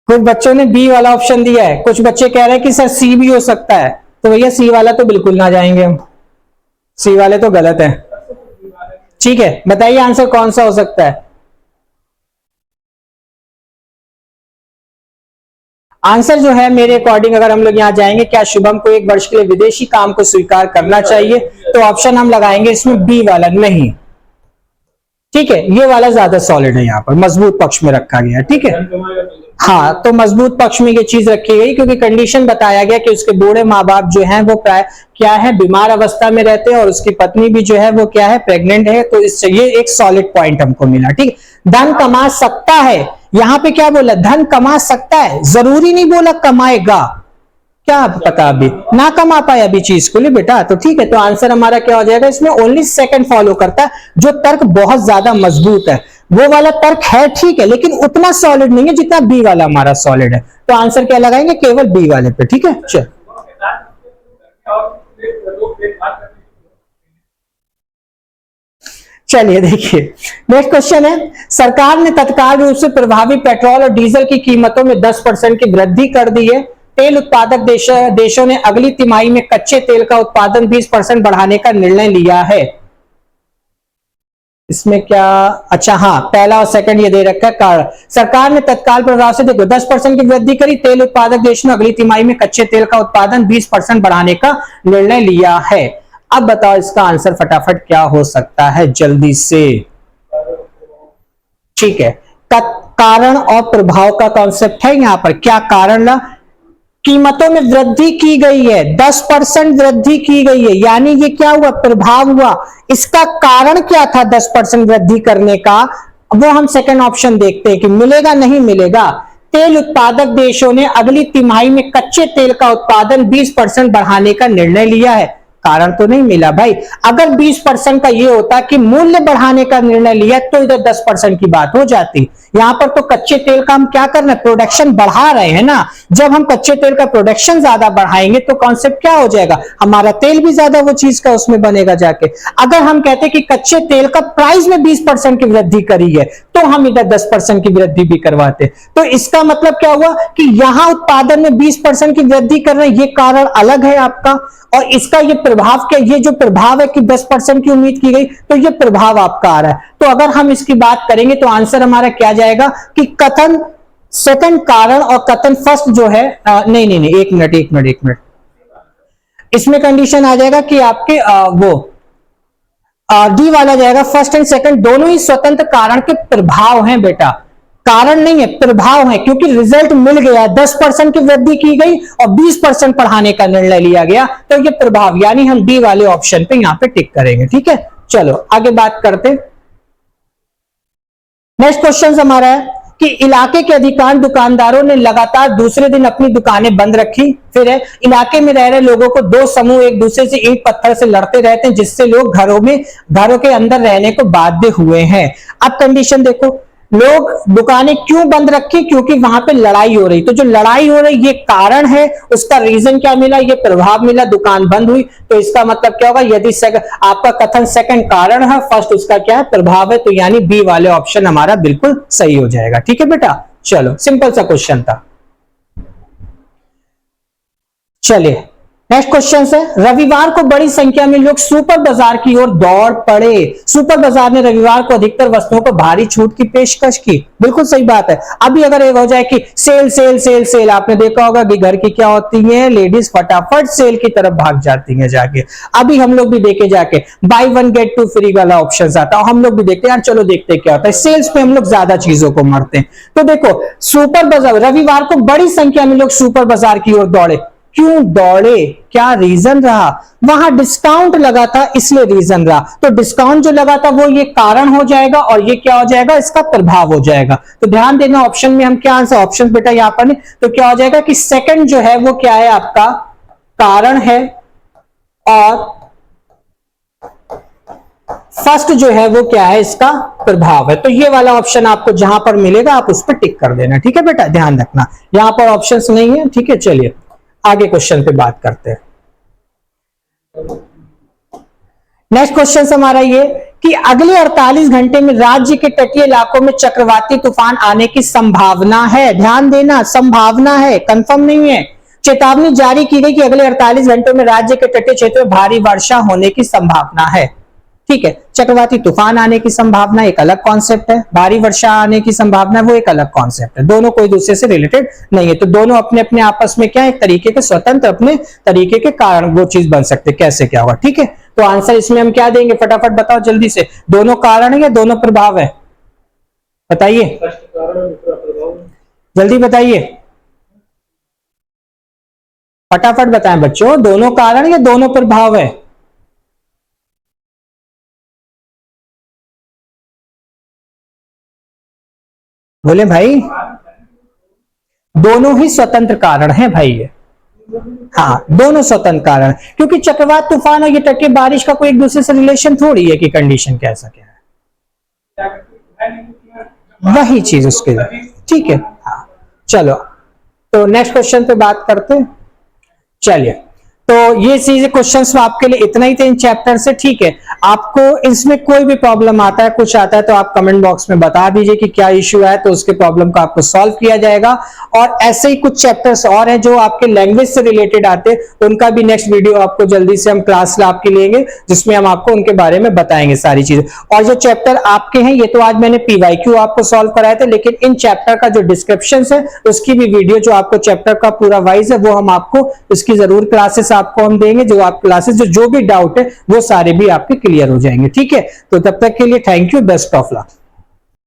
कुछ बच्चों ने बी वाला ऑप्शन दिया है, कुछ बच्चे कह रहे हैं कि सर सी भी हो सकता है, तो भैया सी वाला तो बिल्कुल ना जाएंगे हम, सी वाले तो गलत है, ठीक है। बताइए आंसर कौन सा हो सकता है। आंसर जो है मेरे अकॉर्डिंग, अगर हम लोग यहां जाएंगे, क्या शुभम को 1 वर्ष के लिए विदेशी काम को स्वीकार करना चाहिए, तो ऑप्शन हम लगाएंगे इसमें बी वाला, नहीं, ठीक है, ये वाला ज्यादा सॉलिड है, यहाँ पर मजबूत पक्ष में रखा गया, ठीक है। हाँ, तो मजबूत पक्ष में ये चीज रखी गई क्योंकि कंडीशन बताया गया कि उसके बूढ़े माँ बाप जो हैं वो प्राय क्या है, बीमार अवस्था में रहते हैं और उसकी पत्नी भी जो है वो क्या है, प्रेग्नेंट है, तो इससे ये एक सॉलिड पॉइंट हमको मिला, ठीक। धन कमा सकता है, यहाँ पे क्या बोला, धन कमा सकता है, जरूरी नहीं बोला कमाएगा, क्या पता अभी ना कमा पाए अभी चीज को लिए बेटा, तो ठीक है, तो आंसर हमारा क्या हो जाएगा, इसमें ओनली सेकंड फॉलो करता है, जो तर्क बहुत ज्यादा मजबूत है, वो वाला तर्क है, ठीक है, लेकिन उतना सॉलिड नहीं है जितना बी वाला हमारा सॉलिड है, तो आंसर क्या लगाएंगे, केवल बी वाले पे, ठीक है। चल चलिए देखिए, नेक्स्ट क्वेश्चन है, सरकार ने तत्काल रूप से प्रभावी पेट्रोल और डीजल की कीमतों में 10% की वृद्धि कर दी है। तेल उत्पादक देशों ने अगली तिमाही में कच्चे तेल का उत्पादन 20% बढ़ाने का निर्णय लिया है। इसमें क्या, अच्छा हाँ, पहला और सेकंड ये दे रखा है। कारण, सरकार ने तत्काल प्रभाव से देखो 10% की वृद्धि करी, तेल उत्पादक देशों ने अगली तिमाही में कच्चे तेल का उत्पादन 20% बढ़ाने का निर्णय लिया है। अब बताओ इसका आंसर फटाफट क्या हो सकता है, जल्दी से, ठीक है। कारण और प्रभाव का कॉन्सेप्ट है यहां पर, क्या कारण ला, कीमतों में वृद्धि की गई है, 10% वृद्धि की गई है, यानी ये क्या हुआ, प्रभाव हुआ। इसका कारण क्या था 10% वृद्धि करने का, वो हम सेकंड ऑप्शन देखते हैं कि मिलेगा नहीं मिलेगा। तेल उत्पादक देशों ने अगली तिमाही में कच्चे तेल का उत्पादन 20% बढ़ाने का निर्णय लिया है, कारण तो नहीं मिला भाई। अगर 20% का ये होता कि मूल्य बढ़ाने का निर्णय लिया तो इधर 10% की बात हो जाती। यहां पर तो कच्चे तेल का हम क्या कर रहे हैं, प्रोडक्शन बढ़ा रहे हैं ना। जब हम कच्चे तेल का प्रोडक्शन ज्यादा बढ़ाएंगे तो कॉन्सेप्ट क्या हो जाएगा, हमारा तेल भी ज्यादा वो चीज का उसमें बनेगा जाके। अगर हम कहते हैं कि कच्चे तेल का प्राइस में 20% की वृद्धि करी है तो हम इधर 10% की वृद्धि भी करवाते। तो इसका मतलब क्या हुआ कि यहां उत्पादन में 20% की वृद्धि कर रहे हैं, ये कारण अलग है आपका, और इसका ये प्रभाव क्या, ये जो प्रभाव है कि 10% की उम्मीद की गई तो ये प्रभाव आपका आ रहा है। तो अगर हम इसकी बात करेंगे तो आंसर हमारा क्या जाएगा कि कथन सेकंड कारण और कथन फर्स्ट जो है, नहीं, एक मिनट, इसमें कंडीशन आ जाएगा कि आपके वो डी वाला जाएगा, फर्स्ट एंड सेकंड दोनों ही स्वतंत्र कारण के प्रभाव हैं बेटा, कारण नहीं है, प्रभाव है, क्योंकि रिजल्ट मिल गया, 10% की वृद्धि की गई और 20% बढ़ाने का निर्णय लिया गया, तो ये प्रभाव, यानी हम डी वाले ऑप्शन पे यहां पे टिक करेंगे, ठीक है। चलो आगे बात करते हैं। नेक्स्ट क्वेश्चन हमारा है कि इलाके के अधिकांश दुकानदारों ने लगातार दूसरे दिन अपनी दुकानें बंद रखी। फिर है, इलाके में रह रहे लोगों को दो समूह एक दूसरे से ईंट पत्थर से लड़ते रहते हैं, जिससे लोग घरों के अंदर रहने को बाध्य हुए हैं। अब कंडीशन देखो, लोग दुकानें क्यों बंद रखी? क्योंकि वहां पे लड़ाई हो रही। तो जो लड़ाई हो रही ये कारण है, उसका रीजन क्या मिला? ये प्रभाव मिला, दुकान बंद हुई। तो इसका मतलब क्या होगा? यदि आपका कथन सेकंड कारण है, फर्स्ट उसका क्या है? प्रभाव है। तो यानी बी वाले ऑप्शन हमारा बिल्कुल सही हो जाएगा। ठीक है बेटा, चलो सिंपल सा क्वेश्चन था। चलिए नेक्स्ट क्वेश्चन है, रविवार को बड़ी संख्या में लोग सुपर बाजार की ओर दौड़ पड़े। सुपर बाजार ने रविवार को अधिकतर वस्तुओं को भारी छूट की पेशकश की। बिल्कुल सही बात है। अभी अगर एक हो जाए कि सेल सेल सेल सेल, आपने देखा होगा कि घर की क्या होती है, लेडीज फटाफट सेल की तरफ भाग जाती है जाके। अभी हम लोग भी देखे जाके buy one get two free वाला ऑप्शन आता है, हम लोग भी देखते हैं यार, चलो देखते क्या होता है। सेल्स पे हम लोग ज्यादा चीजों को मरते हैं। तो देखो सुपर बाजार, रविवार को बड़ी संख्या में लोग सुपर बाजार की ओर दौड़े। क्यों दौड़े? क्या रीजन रहा? वहां डिस्काउंट लगा था इसलिए रीजन रहा। तो डिस्काउंट जो लगा था वो ये कारण हो जाएगा और ये क्या हो जाएगा? इसका प्रभाव हो जाएगा। तो ध्यान देना ऑप्शन में हम क्या आंसर, ऑप्शन बेटा यहां पर नहीं, तो क्या हो जाएगा कि सेकंड जो है वो क्या है? आपका कारण है और फर्स्ट जो है वो क्या है? इसका प्रभाव है। तो ये वाला ऑप्शन आपको जहां पर मिलेगा आप उस पर टिक कर देना। ठीक है बेटा, ध्यान रखना यहां पर ऑप्शंस नहीं है। ठीक है, चलिए आगे क्वेश्चन पे बात करते हैं। नेक्स्ट क्वेश्चन हमारा ये कि अगले 48 घंटे में राज्य के तटीय इलाकों में चक्रवाती तूफान आने की संभावना है। ध्यान देना, संभावना है, कंफर्म नहीं है। चेतावनी जारी की गई कि अगले 48 घंटों में राज्य के तटीय क्षेत्र में भारी वर्षा होने की संभावना है। ठीक है, चक्रवाती तूफान आने की संभावना एक अलग कॉन्सेप्ट है, भारी वर्षा आने की संभावना वो एक अलग कॉन्सेप्ट है। दोनों कोई दूसरे से रिलेटेड नहीं है। तो दोनों अपने अपने आपस में क्या, एक तरीके के स्वतंत्र अपने तरीके के कारण वो चीज बन सकते। कैसे क्या होगा? ठीक है, तो आंसर इसमें हम क्या देंगे? फटाफट बताओ जल्दी से। दोनों कारण है या दोनों प्रभाव है? बताइए जल्दी बताइए, फटाफट बताएं बच्चों। दोनों कारण या दोनों प्रभाव है? बोले भाई, दोनों ही स्वतंत्र कारण है भाई ये। हाँ, दोनों स्वतंत्र कारण, क्योंकि चक्रवात तूफान और ये तटीय बारिश का कोई एक दूसरे से रिलेशन थोड़ी है कि कंडीशन कैसा क्या है, वही चीज उसके लिए। ठीक है, हाँ चलो, तो नेक्स्ट क्वेश्चन पे बात करते हैं। चलिए, तो ये चीजें क्वेश्चंस आपके लिए इतना ही थे इन चैप्टर से। ठीक है, आपको इसमें कोई भी प्रॉब्लम आता है, कुछ आता है तो आप कमेंट बॉक्स में बता दीजिए कि क्या इश्यू है, तो उसके प्रॉब्लम का आपको सॉल्व किया जाएगा। और ऐसे ही कुछ चैप्टर्स और हैं जो आपके लैंग्वेज से रिलेटेड आते हैं, उनका भी नेक्स्ट वीडियो आपको जल्दी से हम क्लास आपके लेंगे, जिसमें हम आपको उनके बारे में बताएंगे सारी चीजें। और जो चैप्टर आपके हैं, ये तो आज मैंने PYQ आपको सॉल्व कराए थे, लेकिन इन चैप्टर का जो डिस्क्रिप्शन है उसकी भी वीडियो जो आपको चैप्टर का पूरा वाइज है वो हम आपको इसकी जरूर क्लासेस आपको हम देंगे। जो आप क्लासेस जो भी डाउट है वो सारे भी आपके क्लियर हो जाएंगे। ठीक है, तो तब तक के लिए thank you, best of luck.